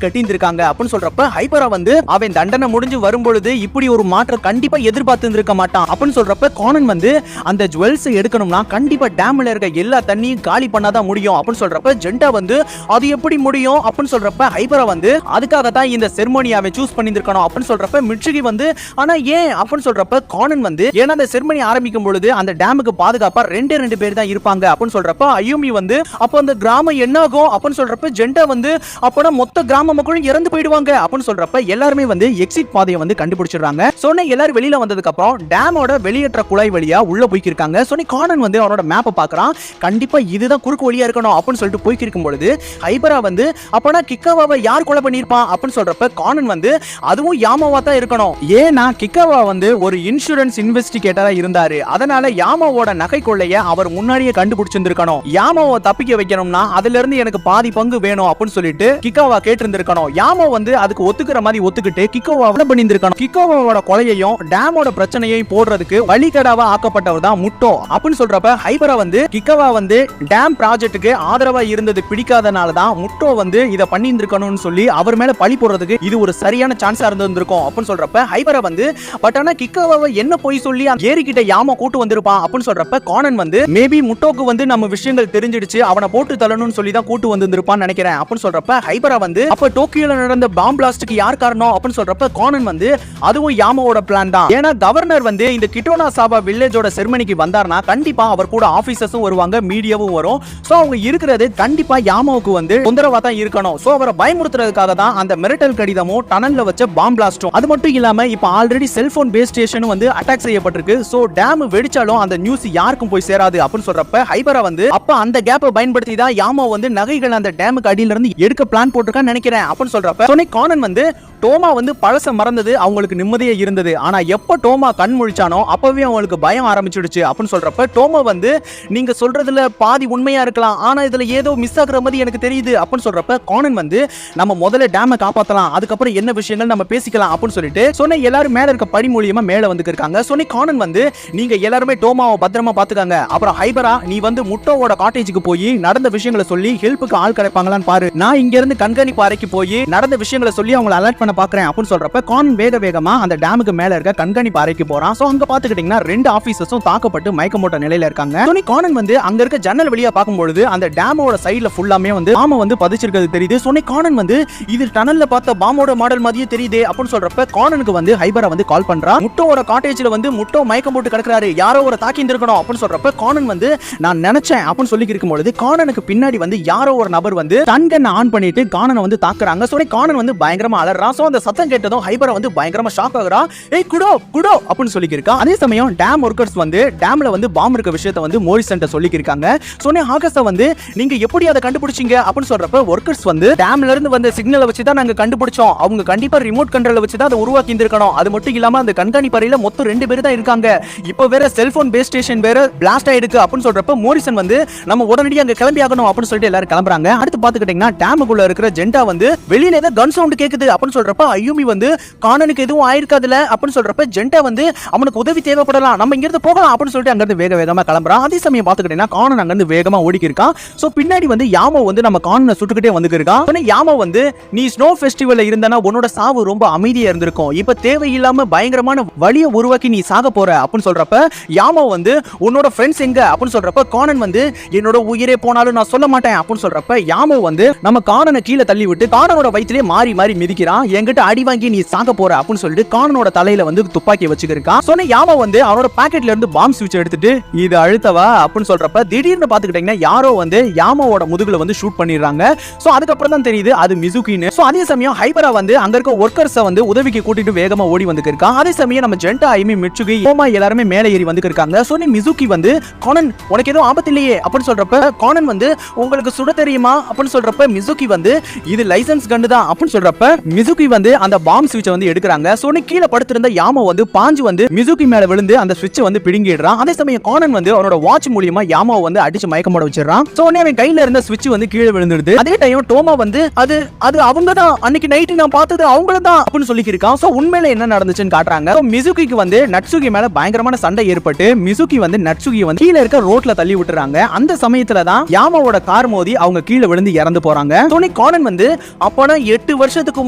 கட்டியிருந்திருக்காங்க அப்படின்னு சொல்றப்ப ஹைபரா வந்து அவன் தண்டனை முடிஞ்சு வரும்பொழுது இப்படி ஒரு மாற்றம் கண்டிப்பா எதிர்பார்த்து இருந்திருக்க மாட்டான் அப்படின்னு சொல்றப்ப கானன் வந்து அந்த ஜுவல்ஸ் எடுக்கணும்னா கண்டிப்பா டேம்ல இருக்க எல்லா தண்ணியும் காலி பண்ணாதான் முடியும் அப்படின்னு சொல்றப்ப ஜெண்டா வந்து அது எப்படி முடியும் அப்படின்னு சொல்றப்ப ஹைபரா வந்து அதுக்காக தான் இந்த செர்மோனியாவை சூஸ் பண்ணியிருக்கணும் அப்படின்னு சொல்றப்ப மிட்சுகி வந்து ஆனா ஏன் அப்படின்னு சொல்றப்ப கானன் வந்து ஏன்னா அந்த செர்மனி ஆரம்பிக்கும் பொழுது அந்த டேமுக்கு பாதுகாப்பா ரெண்டு பேர் தான் இருப்பாங்க அப்படின்னு சொல்றப்ப அயூமி வந்து அப்ப அந்த கிராமம் என்ன ஆகும் அப்படின்னு சொல்றப்ப ஜெண்டா வந்து அப்பனா மொத்த கிராம மக்களும் இறந்து போயிடுவாங்க அப்படின்னு சொல்றப்ப எல்லாருமே வந்து எக்ஸிட் பாதையை வந்து கண்டுபிடிச்சிடுறாங்க. சொன்ன எல்லாரும் வெளியில வந்ததுக்கு அப்புறம் டேமோட வெளியேற்ற குழாய் வழியா உள்ள போய்க்கிருக்காங்க. சொன்னி கானன் வந்து அவனோட மேப்பை பார்க்கறான். கண்டிப்பா இதுதான் குறுக்கு வழியா இருக்கணும் அப்படின்னு சொல்லிட்டு போய்க்கிருக்கும் பொழுது ஹைபரா வந்து அப்பனா கிக்காவாவை யார் கொலை பண்ணிருப்பான் அப்படின்னு சொல்றப்ப கானன் வந்து அதுவும் யாமாவா தான் இருக்கணும். ஏன்னா கிக்காவா வந்து ஒரு இன்சூரன்ஸ் இன்வெஸ்டிகேட்டரா இருந்தாரு, அதனால யாமாவோட நகை கொள்ளைய அவர் முன்னாடியே கண்டுபிடிச்சிருந்திருக்கணும். யாமாவை தப்பிக்க வைக்கணும்னா அதுல இருந்து எனக்கு பாதி பங்கு வேணும் அப்படின்னு சொல்லிட்டு கிக்காவா கேட்டிருந்திருக்கணும். யாமா வந்து அதுக்கு ஒத்துக்கிற மாதிரி ஒத்துக்கிட்டு கிக்காவா பண்ணியிருந்திருக்கணும். கிக்காவாவோட கொலையையும் டேமோட பிரச்சனையையும் போடுறதுக்கு வழிகடாவா ஆக்கப்பட்டவர் தான் முட்டோ அப்படின்னு சொல்றப்ப ஹைபரா வந்து கிக்காவா வந்து டேம் ப்ராஜெக்ட்டுக்கு ஆதரவா இருந்தது பிடிக்காதனால தான் முட்டோ வந்து இதை பண்ணி இருந்திருக்கணும்னு சொல்லி அவர் மேல பழி போடுறதுக்கு இது ஒரு சரியான சான்ஸா இருந்திருக்கும் அப்படின்னு சொல்றப்ப ஹைபரா வந்து பட் ஆனா கிக்காவாவை என்ன போய் சொல்லி ஏறிக்கிட்ட யாமா கூட்டு வந்திருப்பான் அப்படின்னு சொல்றப்ப கானன் வந்து மேபி முட்டோக்கு வந்து நம்ம விஷயங்கள் தெரிஞ்சிடுச்சு அவனை போட்டு தள்ளணும்னு சொல்லி தான் கூட்டு வந்திருப்பான்னு நினைக்கிறேன் அப்படின்னு சொல்றப்ப ஹைபரா வந்து அப்ப டோக்கியோல நடந்த பாம் பிளாஸ்டுக்கு யார் காரணம் அப்படின்னு சொல்றப்ப கானன் வந்து அதுவும் யாமாவோட பிளான் தான். ஏன்னா கவர்னர் வந்து இந்த கிட்டோனா சாபா வில்லேஜோட செர்மனிக்கு வந்தார்னா கண்டிப்பா அவர் கூட ஆபீசர்ஸும் வருவாங்க, மீடியாவும் வரும். சோ அவங்க இருக்கிறது கண்டிப்பா யாமாவுக்கு வந்து தொந்தரவா தான் இருக்கணும். சோ அவரை பயமுறுத்துறதுக்காக தான் அந்த மிரட்டல் கடிதமும் டனல்ல வச்ச பாம் பிளாஸ்டும். அது மட்டும் இல்லாம இப்ப ஆல்ரெடி செல்போன் பேஸ் ஸ்டேஷனும் வந்து அட்டாக் செய்யப்பட்டிருக்கு. சோ டேம் வெடிச்சாலும் அந்த நியூஸ் யாருக்கும் போய் சேராது அப்படின்னு சொல்றப்ப ஹைபரா வந்து அப்ப அந்த கேப்பை பயன்படுத்தி தான் யாமா வந்து நகைகள் அந்த டேமுக்கு அடியில இருந்து எடுக்க பிளான் போட்டிருக்கான்னு நினைக்கிறேன் அப்படின்னு சொல்றப்ப சொன்ன கானன் வந்து டோமா வந்து பழச மறந்தது அவங்களுக்கு நிம்மதியே இருந்தது, ஆனா எப்ப டோமா கண் முழிச்சானோ அப்பவே அவங்களுக்கு பயம் ஆரம்பிச்சிடுச்சு அப்படின்னு சொல்றப்ப டோமா வந்து நீங்க சொல்றதுல பாதி உண்மையா இருக்கலாம், ஆனா இதுல ஏதோ மிஸ் ஆகுற மாதிரி எனக்கு தெரியுது அப்படின்னு சொல்றப்ப கானன் வந்து நம்ம முதல்ல டேமை காப்பாத்தலாம், அதுக்கப்புறம் என்ன விஷயங்கள் நம்ம பேசிக்கலாம் அப்படின்னு சொல்லிட்டு சொன்ன எல்லாரும் மேல இருக்க படி மூலியமா மேல வந்து இருக்காங்க. சொன்ன கானன் வந்து நீங்க எல்லாருமே டோமாவை பத்திரமா பாத்துக்காங்க, அப்புறம் ஹைபரா நீ வந்து முட்டோவோட காட்டேஜுக்கு போய் நடந்த விஷயங்களை சொல்லி ஹெல்ப்புக்கு ஆள் கிடைப்பாங்களான்னு பாரு, நான் இங்க இருந்து கண்காணிப்பு அறைக்கு போய் நடந்த விஷயங்களை சொல்லி அவங்களை அலர்ட் பண்ண பாக்குறேன் அப்படின்னு சொல்றப்ப கானன் வேகமா அந்த டேமுக்கு மேல இருக்க கண்காணிப்பு அறைக்கு போறான். சோ அங்க பாத்துக்கிட்டீங்கன்னா 2 ஆபீசர்ஸும் தாக்கப்பட்டு மயக்கமோட்ட நிலையில இருக்காங்க. சோனி கானன் வந்து அங்க இருக்க ஜன்னல் வழியா பார்க்கும்போது அந்த டேமோட சைடுல ஃபுல்லாமே வந்து பாம் வந்து பதிச்சிருக்கிறது தெரியுது. சோனி கானன் வந்து இது டனல்ல பார்த்த பாமோட மாடல் மாதிரியே தெரியுதே அப்படின்னு சொல்றப்ப கானனுக்கு வந்து ஹைபரா வந்து கால் பண்றா. முட்டோவோட காட்டேஜ்ல வந்து முட்டோ மயக்கம் போட்டு கிடக்குறாரு, யாரோ ஒரு தாக்கி இருந்திருக்கணும் அப்படின்னு சொல்றப்ப கானன் வந்து நான் நினைச்சேன் அப்படின்னு சொல்லி இருக்கும்போது கானனுக்கு பின்னாடி வந்து யாரோ ஒரு நபர் வந்து டன்கன் ஆன் பண்ணிட்டு கானனை வந்து தாக்குறாங்க. சோ கானன் வந்து பயங்கரமா அலறான். சோ அந்த சத்தம் கேட்டதும் ஹைபரா வந்து பயங்கரமா ஷாக் ஆகுறா. ஏய் குடோ குடோ அப்படின்னு சொல்லியிருக்கான். அதே சமயம் டேம் ஒர்க்கர்ஸ் வந்து டேம்ல வந்து பாம் இருக்க விஷயத்தை வந்து மோரிசன்ட்ட சொல்லியிருக்காங்க. சொன்னே ஆகஸ்ட வந்து நீங்க எப்படி அதை கண்டுபிடிச்சீங்க அப்படின்னு சொல்றப்ப ஒர்க்கர்ஸ் வந்து டேம்ல இருந்து வந்த சிக்னலை வச்சு தான் நாங்க கண்டுபிடிச்சோம். அவங்க கண்டிப்பா ரிமோட் கண்ட்ரோல வச்சு தான் அதை உருவாக்கி இருந்திருக்கணும். அது மட்டும் இல்லாம அந்த கண்காணிப்பு அறையில மொத்தம் 2 பேர் தான் இருக்காங்க. இப்போ வேற செல்போன் பேஸ் ஸ்டேஷன் வேற பிளாஸ்ட் ஆயிருக்கு அப்படின்னு சொல்றப்ப மோரிசன் வந்து நம்ம உடனடியாக அங்க கிளம்பி ஆகணும் அப்படின்னு சொல்லிட்டு எல்லாரும் கிளம்புறாங்க. அடுத்து பாத்துக்கிட்டீங்கன்னா டேமுக்குள்ள இருக்கிற ஜெண்டா வந்து வெளியில ஏதோ கன் சவுண்ட் கேக்குது அப்படின்னு சொல்றப்ப அயூமி வந்து கானனுக்கு எதுவும் ஆயிருக்காதுல அப்படின்னு சொல்றப்ப ஜெண்டா வந்து அவனுக்கு உதவி தேவைப்படலாம், நம்ம இங்க இருந்து போகலாம் அப்படின்னு சொல்லிட்டு அங்க இருந்து வேகமா கிளம்புறான். அதே சமயம் பாத்துக்கிட்டீங்கன்னா கானன் அங்க இருந்து வேகமா ஓடிக்கி இருக்கான். சோ பின்னாடி வந்து யாமோ வந்து நம்ம கானனை சுட்டுக்கிட்டே வந்துட்டு இருக்கான். யாமோ வந்து நீ ஸ்னோ ஃபெஸ்டிவல்ல இருந்தனா உன்னோட சாவு ரொம்ப அமைதியா இருந்திருக்கும், இப்ப தேவையில்லாம பயங்கரமான வலியை உருவாக்கி நீ சாக போற அப்படின்னு சொல்றப்ப யாமோ வந்து உன்னோட ஃப்ரெண்ட்ஸ் எங்க அப்படின்னு சொல்றப்ப கானன் வந்து என்னோட உயிரே போனாலும் நான் சொல்ல மாட்டேன் அப்படின்னு சொல்றப்ப யாமோ வந்து நம்ம கானனை கீழே தள்ளி விட்டு கானனோட வயிற்றிலே மாறி மாறி மிதிக்கிறான். என்கிட்ட அடி வாங்கி நீ சாக போற அப்படின்னு சொல்லிட்டு கானனோட தலையில வந்து துப்பாக்கி வச்சுக்கிருக்கான். சொன்ன யாமோ வந்து அவனோட பாக்கெட்ல இருந்து பாம் ஸ்விட்ச் எடுத்துட்டு இது அழுத்தவா அப்படின்னு சொல்றப்ப திடீர்னு பாத்துக்கிட்டீங்கன்னா யாரோ வந்து யாமோவோட முதுகுல வந்து ஷூட் பண்ணிடுறாங்க. சோ அதுக்கப்புறம் தான் தெரியுது அது மிசுகின்னு. சோ அதே சமயம் ஹைபரா வந்து அங்க இருக்க ஒர்க்கர்ஸை வந்து உதவிக்கு கூட்டிட்டு வேகமா ஓடி வந்து இருக்கான். அதே சமயம் நம்ம ஜெண்டா ஐமி மிட்சுகி ஓமா எல்லாருமே மேலே ஏறி வந்து இருக்காங்க. சோ நீ மிசுகி வந்து கானன் உனக்கு எதுவும் ஆபத்து இல்லையே அப்படின்னு சொல்றப்ப கானன் வந்து உங்களுக்கு சுட தெரியுமா அப்படின்னு சொல்றப்ப மிசுகி வந்து இது லைசன்ஸ் கன்னு தான் அப்படின்னு சொல்றப்ப மிசுகி வந்து அந்த பாம் ஸ்விட்சை வந்து எடுக்கிறாங்க. சோ நீ கீழே படுத்திருந்த யாமோ வந்து பாஞ்சு வந்து மிசுகி மேல விழுந்து அந்த ஸ்விட்சை வந்து பிடுங்கிடுறான். அதே சமயம் கானன் வந்து அவனோட வாட்ச் மூலமா யாமாவை வந்து அடிச்சு மயக்கமோட வச்சிடறான். சோ உடனே அவன் கையில இருந்த ஸ்விட்ச் வந்து கீழே விழுந்துடுது. அதே டைம் டோமா வந்து அது அது அவங்க தான் அன்னைக்கு நைட் நான் பார்த்தது அவங்கள தான் அப்படின்னு சொல்லியிருக்கான். சோ உண்மையில என்ன நடந்துச்சுன்னு காட்டுறாங்க. சோ மிசுகிக்கு வந்து நட்சுகி மேல பயங்கரமான சண்டை ஏற்பட்டு மிசுகி வந்து நட்சுகி வந்து கீழே இருக்க ரோட்ல தள்ளி விட்டுறாங்க. அந்த சமயத்துல தான் யாமாவோட கார் மோதி அவங்க கீழே விழுந்து இறந்து போறாங்க. சோனி கானன் வந்து அப்பனா 8 வருஷத்துக்கு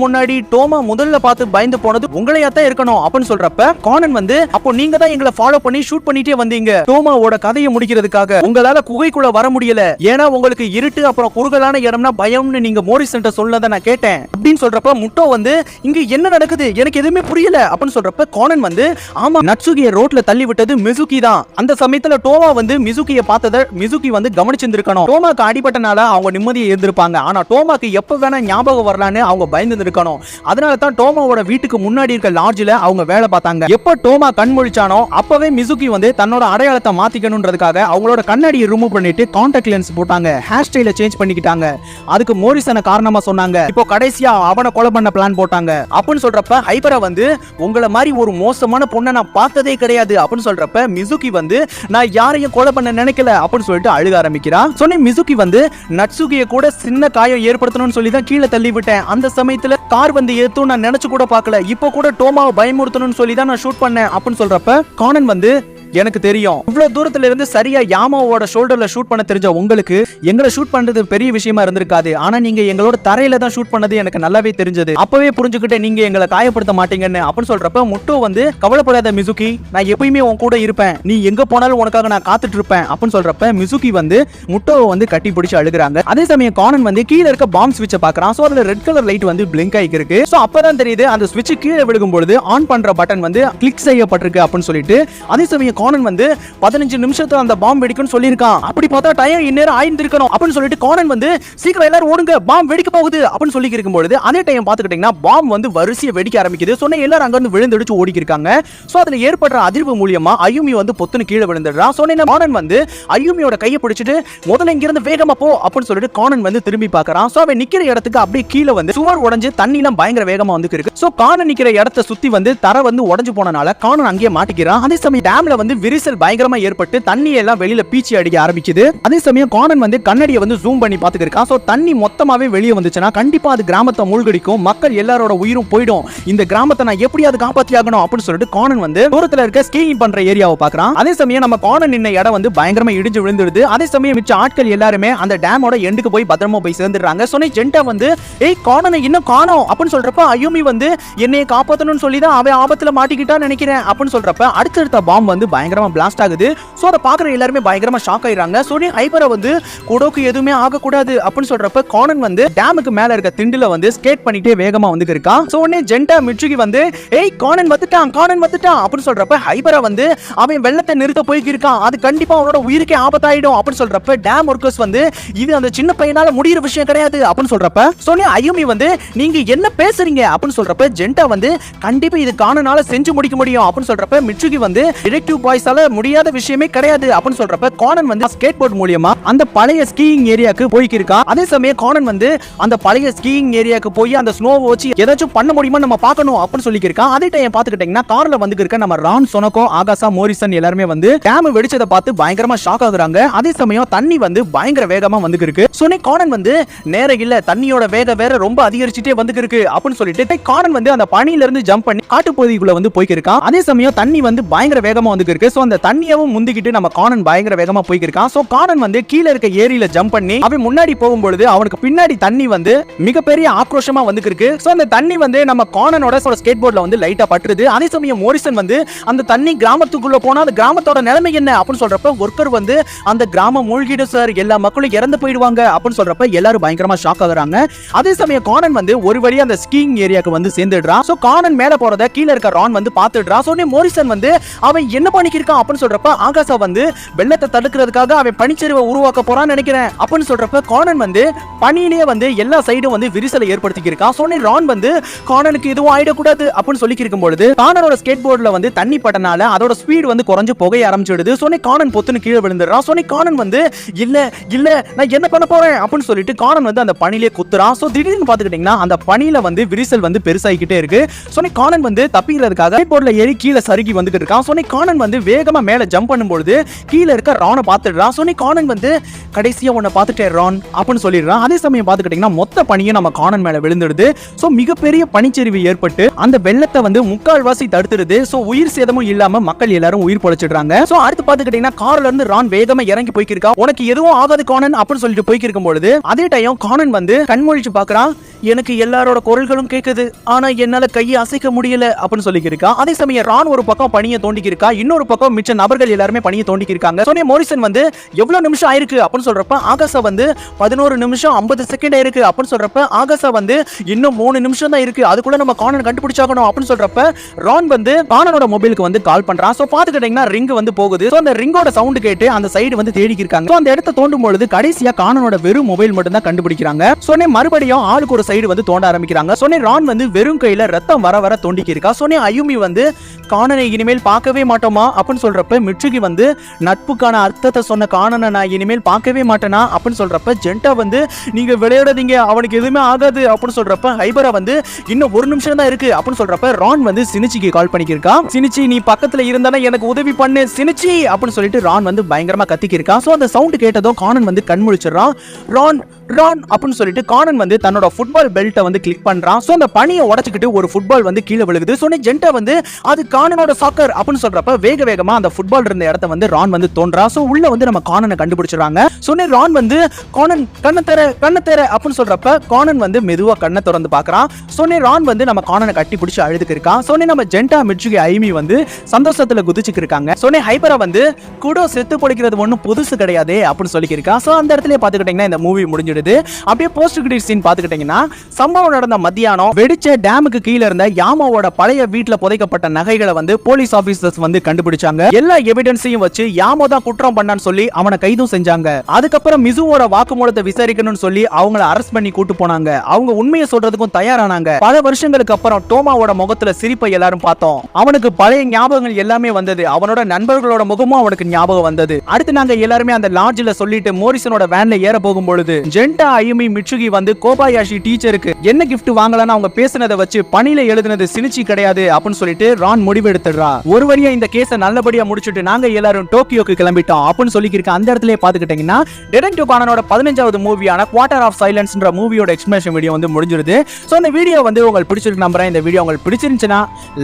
முன்னாடி டோமா முதல்ல பார்த்து பயந்து போனது உங்களையா தான் இருக்கணும் அப்படின்னு சொல்றப்ப கானன் வந்து அப்போ நீங்க தான் எங்களை ஃபாலோ பண்ணி ஷூட் பண்ணிட்டே வந்தீங்க டோமாவோட கதையை முடிக்கிறதுக்காக, உங்களால குகைக்குள்ள வர முடியல ஏன்னா உங்களுக்கு இருட்டு அப்புறம் குறுகலான இடம்னா பயம்னு நீங்க மோரிசன்ட்ட சொன்னதை நான் கேட்டேன் அப்படின்னு சொல்றப்ப முட்டோ வந்து இங்க என்ன நடக்குது எனக்கு எதுவுமே புரியல அப்படின்னு சொல்றப்ப கானன் வந்து ஆமா நட்சுகியை ரோட்ல தள்ளி விட்டது மிசுகி தான். அந்த சமயத்துல டோமா வந்து மிசுகியை பார்த்தத மிசுகி வந்து கவனிச்சிருக்கணும். டோமாக்கு அடிபட்டனால அவங்க நிம்மதியை இருந்திருப்பாங்க. ஆனா டோமாக்கு எப்ப வேணா ஞாபகம் வரலான்னு அவங்க பயந்து இருக்கணும். அதனால தான் டோமாவோட வீட்டுக்கு முன்னாடி இருக்க லாட்ஜ்ல அவங்க வேலை பார்த்தாங்க. எப்ப டோமா கண் முழிச்சானோ அப்பவே மிசுகி வந்து தன்னோட அடையாளத்தை மாத்திக்கணும்ன்றதுக்காக அவங்களோட கண்ணாடியை ரிமூவ் பண்ணிட்டு கான்டாக்ட் லென்ஸ் போட்டாங்க, ஹேர் ஸ்டைல சேஞ்ச் பண்ணிக்கிட்டாங்க. அதுக்கு மோரிசனை காரணமா சொன்னாங்க. இப்போ கடைசியா அவனை கொலை பண்ண பிளான் போட்டாங்க அப்படின்னு சொல்றப்ப ஹைபரா வந்து உங்களை மாதிரி ஒரு மோசமான பொண்ணை நான் பார்த்ததே கிடையாது அப்படின்னு சொல்றப்ப மிசுகி வந்து நான் யாரையும் கொலை பண்ண நினைக்கல அப்படின்னு சொல்லிட்டு அழுக ஆரம்பிக்கிறா. சொன்ன மிசுகி வந்து நட்சுகியை கூட சின்ன காயம் ஏற்படுத்தணும்னு சொல்லி தான் கீழே தள்ளி விட்டேன். அந்த சமயத்துல கார் வந்து ஏத்தும் நான் நினைச்சு கூட பார்க்கல. இப்போ கூட டோமாவை பயமுறுத்தணும்னு சொல்லி தான் நான் ஷூட் பண்ணேன் அப்படின்னு சொல்றப்ப கானன் வந்து எனக்கு தெரியும் இவ்வளவு தூரத்துல இருந்து சரியா யாமாவோட ஷோல்டர்ல ஷூட் பண்ண தெரிஞ்ச உங்களுக்கு எங்களை ஷூட் பண்றது பெரிய விஷயமா இருந்திருக்காது. ஆனா நீங்க எங்களோட தரையில தான் ஷூட் பண்ணது எனக்கு நல்லாவே தெரிஞ்சது. அப்பவே புரிஞ்சுக்கிட்டே நீங்க எங்களை காயப்படுத்த மாட்டீங்கன்னு அப்படின்னு சொல்றப்ப முட்டோ வந்து கவலைப்படாத மிசுகி, நான் எப்பயுமே உன் கூட இருப்பேன், நீ எங்க போனாலும் உனக்காக நான் காத்துட்டு இருப்பேன் அப்படின்னு சொல்றப்ப மிசுகி வந்து முட்டோவை வந்து கட்டி பிடிச்சு அழுகுறாங்க. அதே சமயம் கானன் வந்து கீழே இருக்க பாம் ஸ்விட்சை பாக்குறான். சோ அதுல ரெட் கலர் லைட் வந்து பிளிங்க் ஆகி இருக்கு. சோ அப்பதான் தெரியுது அந்த ஸ்விட்ச் கீழே விழுகும் பொழுது ஆன் பண்ற பட்டன் வந்து கிளிக் செய்யப்பட்டிருக்கு அப்படின்னு சொல்லிட்டு. அதே சமயம் கானன் வந்து 15 நிமிஷத்துல அந்த பாம் வெடிக்கும்னு சொல்லியிருக்கான். அப்படி பார்த்தா டைம் இந்நேரம் ஆயிருந்திருக்கணும் அப்படின்னு சொல்லிட்டு கானன் வந்து சீக்கிரம் எல்லாரும் ஓடுங்க பாம் வெடிக்க போகுது அப்படின்னு சொல்லி இருக்கும்போது அதே டைம் பாத்துக்கிட்டீங்கன்னா பாம் வந்து வரிசையை வெடிக்க ஆரம்பிக்குது. சொன்ன எல்லாரும் அங்க இருந்து விழுந்துடிச்சு ஓடி இருக்காங்க. சோ அதுல ஏற்படுற அதிர்வு மூலமா அயூமி வந்து பொத்துன்னு கீழே விழுந்துடுறான். சொன்ன கானன் வந்து அயூமியோட கையை பிடிச்சிட்டு முதல்ல இங்க இருந்து வேகமா போ அப்படின்னு சொல்லிட்டு கானன் வந்து திரும்பி பார்க்கறான். சோ அவன் நிக்கிற இடத்துக்கு அப்படியே கீழே வந்து சுவர் உடைஞ்சு தண்ணி எல்லாம் பயங்கர வேகமா வந்து இருக்கு. சோ கானன் நிக்கிற இடத்தை சுத்தி வந்து தரை வந்து உடைஞ்சு போனனால கானன் அங்கேயே மாட்டிக்கிறான். அதே சமயம் டேம்ல வந்து விரிசல் பயங்கரமா ஏற்பட்டு தண்ணி எல்லாம் வெளியில பீச்சி அடிக்க ஆரம்பிக்குது. அதே சமயம் கானன் வந்து கண்ணாடியை வந்து ஜூம் பண்ணி பாத்துட்டு இருக்கான். சோ தண்ணி மொத்தமாவே வெளியே வந்துச்சுன்னா கண்டிப்பா அது கிராமத்தை மூழ்கடிக்கும், மக்கள் எல்லாரோட உயிரும் போயிடும், இந்த கிராமத்தை நான் எப்படியாவது காப்பாத்தி ஆகணும் அப்படின்னு சொல்லிட்டு கானன் வந்து தூரத்துல இருக்க ஸ்கீயிங் பண்ற ஏரியாவை பாக்குறான். அதே சமயம் நம்ம கானன் நின்ன இடம் வந்து பயங்கரமா இடிஞ்சு விழுந்துடுது. அதே சமயம் மிச்ச ஆட்கள் எல்லாருமே அந்த டேமோட எண்டுக்கு போய் பத்திரமா போய் சேர்ந்துடுறாங்க. சொன்ன ஜெண்டா வந்து ஏய் கானனை இன்னும் காணோம் அப்படின்னு சொல்றப்ப அயூமி வந்து என்னைய காப்பாத்தணும்னு சொல்லி தான் அவன் ஆபத்துல மாட்டிக்கிட்டான்னு நினைக்கிறேன் அப்படின்னு சொல்றப்ப அடுத்தடுத்த பாம் வந்து பயங்கரமா பிளாஸ்ட் ஆகுது. சோ அத பாக்குற எல்லாரும் பயங்கரமா ஷாக் ஆயிராங்க. சோனி ஹைபரா வந்து குடோக்கு எதுவுமே ஆக கூடாது அப்படின்னு சொல்றப்ப கானன் வந்து டேமுக்கு மேல இருக்க திண்டுல வந்து ஸ்கேட் பண்ணிட்டே வேகமா வந்து இருக்கான். சோ உடனே ஜென்டா மிட்சுகி வந்து ஏய் கானன் வந்துட்டான் அப்படின்னு சொல்றப்ப ஹைபரா வந்து அவன் வெள்ளத்தை நிறுத்த போய்க்கிருக்கான், அது கண்டிப்பா அவனோட உயிருக்கே ஆபத்தாயிடும் அப்படின்னு சொல்றப்ப டேம் ஒர்க்கர்ஸ் வந்து இது அந்த சின்ன பையனால முடியிற விஷயம் கிடையாது அப்படின்னு சொல்றப்ப சோனி அயுமி வந்து நீங்க என்ன பேசுறீங்க அப்படின்னு சொல்றப்ப ஜென்டா வந்து கண்டிப்பா இது கானனால செஞ்சு முடிக்க முடியும் அப்படின்னு சொல்றப்ப மிட்சுகி வந்து டிடெக்டிவ் பாய்ஸால முடியாத விஷயமே கிடையாது அப்படின்னு சொல்றப்ப கானன் வந்து ஸ்கேட் போர்ட் மூலமா அந்த பழைய ஸ்கீயிங் ஏரியாக்கு போய்க்கிருக்கான். அதே சமயம் கானன் வந்து அந்த பழைய ஸ்கீயிங் ஏரியாக்கு போய் அந்த ஸ்னோவை வச்சு ஏதாச்சும் பண்ண முடியுமா நம்ம பார்க்கணும் அப்படின்னு சொல்லியிருக்கான். அதே டைம் பாத்துக்கிட்டீங்கன்னா கார்ல வந்து இருக்க நம்ம ரான் சொனகோ ஆகாசா மோரிசன் எல்லாருமே வந்து டேம் வெடிச்சதை பார்த்து பயங்கரமா ஷாக் ஆகுறாங்க. அதே சமயம் தண்ணி வந்து பயங்கர வேகமா வந்து இருக்கு. சோனி கானன் வந்து நேர இல்ல தண்ணியோட வேக வேற ரொம்ப அதிகரிச்சுட்டே வந்து இருக்கு அப்படின்னு சொல்லிட்டு கானன் வந்து அந்த பனியில இருந்து ஜம்ப் பண்ணி காட்டுப்பகுதிக்குள்ள வந்து போய்க்கிருக்கான். அதே சமயம் தண்ணி வந்து பயங்கர வேகமா வந்து இருக்கு. சோ அந்த தண்ணியவும் முந்திக்கிட்டு நம்ம கானன் பயங்கர வேகமா போய்க்கிருக்கான். சோ கானன் வந்து கீழே இருக்க ஏரியில ஜம்ப் பண்ணி அவன் முன்னாடி போகும்பொழுது அவனுக்கு பின்னாடி தண்ணி வந்து மிகப்பெரிய ஆக்ரோஷமா வந்து இருக்கு. சோ அந்த தண்ணி வந்து நம்ம கானனோட ஸ்கேட் போர்ட்ல வந்து லைட்டா பட்டுருது. அதே சமயம் மோரிசன் வந்து அந்த தண்ணி கிராமத்துக்குள்ள போனா அந்த கிராமத்தோட நிலைமை என்ன அப்படின்னு சொல்றப்ப ஒர்க்கர் வந்து அந்த கிராமம் மூழ்கிடும் சார், எல்லா மக்களும் இறந்து போயிடுவாங்க அப்படின்னு சொல்றப்ப எல்லாரும் பயங்கரமா ஷாக் ஆகுறாங்க. அதே சமயம் கானன் வந்து ஒரு வழியா அந்த ஸ்கீயிங் ஏரியாக்கு வந்து சேர்ந்துடுறான். சோ கானன் மேல போறத கீழ இருக்க ரான் வந்து பாத்துடுறான். சோ மோரிசன் வந்து அவன் என்ன பண்ணிக்கிருக்கான் அப்படின்னு சொல்றப்ப ஆகாசா வந்து வெள்ளத்தை தடுக்கிறதுக்காக அவன் பனிச்சரிவை உருவாக்க போறான்னு நினைக்கிறேன் அப்படின்னு சொல்றப்ப கானன் வந்து பனியிலேயே வந்து எல்லா சைடும் வந்து விரிசலை ஏற்படுத்திக்கிருக்கான். சோ ரான் வந்து கானனுக்கு எதுவும் ஆயிடக்கூடாது அப்படின்னு சொல்லி இருக்கும் பொழுது கானனோட ஸ்கேட் போர்ட்ல வந்து தண்ணி பட்டனால அதோட ஸ்பீட் வந்து குறைஞ்சு புகைய ஆரம்பிச்சிடுது. சோ கானன் பொத்துன்னு கீழே விழுந்துடுறான். சோ கானன் வந்து இல்ல இல்ல நான் என்ன பண்ண போறேன் அப்படின்னு சொல்லிட்டு கானன் வந்து அந்த பனியிலே குத்துறான். சோ திடீர்னு பாத்துக்கிட்டீங்கன்னா அந்த பனியில வந்து விரிசல் வந்து பெருசாகிக்கிட்டே இருக்கு. சோ கானன் வந்து தப்பிக்கிறதுக்காக ஸ்கேட் போர்ட்ல ஏறி கீழே சறுகி வந்துட்டு இருக்கான். சோ கானன் வந்து வேகமா மேல ஜம்ப் பண்ணும்போது கீழே இருக்க ரானை பாத்துடுறான். சோ கானன் வந்து கடைசியா உன்னை பாத்துட்டே ரான் அப்படின்னு சொல்லிடுறான். அதே சமயம் பாத்துக்கிட்டீங்கன்னா மொத்த பனியும் நம்ம கானன் மேல விழுந்துடுது. சோ மிகப்பெரிய பனிச்சரிவு ஏற்பட்டு அந்த வெள்ளத்தை வந்து முக்கால்வாசி தடுத்துடுது. சோ உயிர் சேதமும் இல்லாம மக்கள் எல்லாரும் உயிர் பொழைச்சிடுறாங்க. சோ அடுத்து பாத்துக்கிட்டீங்கன்னா கார்ல இருந்து ரான் வேகமா இறங்கி போய்க்கிருக்கா. உனக்கு எதுவும் ஆகாது கானன் அப்படின்னு சொல்லிட்டு போய்க்கிருக்கும் பொழுது அதே டைம் கானன் வந்து கண்மொழிச்சு பாக்குறான். எனக்கு எல்லாரோட குரல்களும் கேக்குது, ஆனா என்னால கையை அசைக்க முடியல அப்படின்னு சொல்லியிருக்கா. அதே சமயம் ரான் ஒரு பக்கம் பனியை தோண்டிக்கிருக்கா, இன்னொரு பக்கம் மிச்ச நபர்கள் எல்லாருமே பனியை தோண்டிக்கிருக்காங்க. சோனி மோரிசன் வந்து எவ்வளவு நிமிஷம் ஆயிருக்கு அப்படின்னு சொல்றப்ப ஆகாசா வந்து 11 நிமிஷம் 50 செகண்ட் ஆயிருக்கு அப்படின்னு சொல்றப்ப ஆகாசா வந்து இன்னும் 3 நிமிஷம் தான் இருக்கு, அதுக்குள்ள நம்ம கானன் கண்டுபிடிச்சாகணும் அப்படின்னு சொல்றப்ப ரான் வந்து கானனோட மொபைலுக்கு வந்து கால் பண்றான். சோ பாத்துக்கிட்டீங்கன்னா ரிங் வந்து போகுது. சோ அந்த ரிங்கோட சவுண்ட் கேட்டு அந்த சைடு வந்து தேடி இருக்காங்க. சோ அந்த இடத்தை தோண்டும் பொழுது கடைசியா கானனோட வெறும் மொபைல் மட்டும் தான் கண்டுபிடிக்கிறாங்க. சோனி மறுபடியும் ஆளுக்கு ஒரு சைடு வந்து தோண்ட ஆரம்பிக்கிறாங்க. சோனி ரான் வந்து வெறும் கையில ரத்தம் வர வர தோண்டிக்கி இருக்கா. சோனி அயுமி வந்து கானனை இனிமேல் பார்க்கவே மாட்டோமா அப்படின்னு சொல்றப்ப மிட்சுகி வந்து நட்புக்கான அர்த்தத்தை சொன்ன கானனை நான் இனிமேல் பார்க்கவே மாட்டேனா அப்படின்னு சொல்றப்ப ஜென்டா வந்து நீங்க விளையாடாதீங்க அவனுக்கு எதுவுமே ஆகாது அப்படின்னு சொல்றப்ப ஹைபரா வந்து இன்னும் 1 நிமிஷம் தான் இருக்கு அப்படின்னு சொல்றப்ப ரான் வந்து சினிச்சிக்கு கால் பண்ணிக்கிருக்கா. சினிச்சி நீ பக்கத்துல இருந்தானே எனக்கு உதவி பண்ணு சினிச்சி அப்படின்னு சொல்லிட்டு ரான் வந்து பயங்கரமா கத்திக்கி இருக்கா. சோ அந்த சவுண்ட் கேட்டதும் கானன் வந்து கண் முழிச்சிடறான். ரான் ரான் அப்படின்னு சொல்லிட்டு கானன் வந்து தன்னோட ஃபுட்பால் பெல்ட்டை வந்து கிளிக் பண்றான். சோ அந்த பனியை உடைச்சிக்கிட்டு ஒரு ஃபுட்பால் வந்து கீழே விழுகுது. சோ ஜென்டா வந்து அது கானனோட சாக்கர் அப்படின்னு சொல்றப்ப வேக வேகமா அந்த ஃபுட்பால் இருந்த இடத்தை வந்து ரான் வந்து தோன்றா. சோ உள்ள வந்து நம்ம கானனை கண்டுபிடிச்சிடறாங்க. சோ ரான் வந்து கானன் கண்ணை தர அப்படின்னு சொல்றப்ப கானன் வந்து மெதுவா கண்ணை திறந்து பார்க்கறான். சோ ரான் வந்து நம்ம கானனை கட்டி பிடிச்சு அழுதுக்கு இருக்கான். சோ நம்ம ஜென்டா மிட்சுகி ஐமி வந்து சந்தோஷத்துல குதிச்சுக்கு இருக்காங்க. சோ ஹைபரா வந்து குடோ செத்து பொழிக்கிறது ஒன்றும் புதுசு கிடையாது அப்படின்னு சொல்லியிருக்கா. சோ அந்த இடத்துல பாத்துக்கிட்டீங்கன்னா இந்த மூவி முடிஞ்சிடுது. அப்படியே போஸ்ட் கிரெடிட் சீன் பாத்துக்கிட்டீங்கன்னா சம்பவம் நடந்த மத்தியானம் வெடிச்ச டேமுக்கு கீழ இருந்த யாமாவோட பழைய வீட்டுல புதைக்கப்பட்ட நகைகளை வந்து போலீஸ் ஆபீசர்ஸ் வந்து கண்டுபிடிச்சாங்க. எல்லா எவிடன்ஸையும் வச்சு யாமோ தான் குற்றம் பண்ணான்னு சொல்லி அவனை கைதும் செஞ்சாங்க. அதுக்கப்புறம் மிசுவோட வாக்குமூலத்தை விசாரிக்கணும்னு சொல்லி அவங்கள அரெஸ்ட் பண்ணி கூட்டு போனாங்க. அவங்க உண்மையை சொல்றதுக்கும் தயாரானாங்க. பல வருஷங்களுக்கு அப்புறம் டோமாவோட முகத்துல சிரிப்பை எல்லாரும் பார்த்தோம். அவனுக்கு பழைய ஞாபகங்கள் எல்லாமே வந்தது. அவனோட நண்பர்களோட முகமும் அவனுக்கு ஞாபகம் வந்தது. அடுத்து நாங்க எல்லாருமே அந்த லாட்ஜ்ல சொல்லிட்டு மோரிசனோட வேன்ல ஏற போகும் பொழுது ஜென்டா அயுமி மிட்சுகி வந்து கோபாயாஷி டீச்சருக்கு என்ன கிஃப்ட் வாங்கலாம்னு அவங்க பேசினதை வச்சு பணியில எழுதினது சினிச்சி கிடையாது அப்படின்னு சொல்லிட்டு ரான் முடிவு எடுத்துடுறா. ஒரு வழியா இந்த கேஸை நல்லபடியா முடிச்சுட்டு நாங்க எல்லாரும் டோக்கியோக்கு கிளம்பிட்டோம் அப்படின்னு சொல்லியிருக்க. அந்த இடத்துல பாத்துக்கிட்டீங்கன்னா டிடெக்டிவ் கானனோட 15வது மூவியான குவார்ட்டர் ஆஃப் சைலன்ஸ்ன்ற மூவியோட எக்ஸ்பிளனேஷன் வீடியோ வந்து முடிஞ்சிருது. சோ இந்த வீடியோ வந்து உங்களுக்கு பிடிச்சிருக்கு நம்புறேன். இந்த வீடியோ உங்களுக்கு பிடிச்சிருந்துச்சுன்னா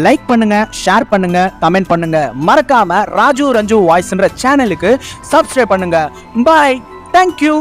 லைக் பண்ணுங்க, ஷேர் பண்ணுங்க, கமெண்ட் பண்ணுங்க. மறக்காம ராஜு ரஞ்சு வாய்ஸ்ன்ற சேனலுக்கு சப்ஸ்கிரைப் பண்ணுங்க. Bye, thank you.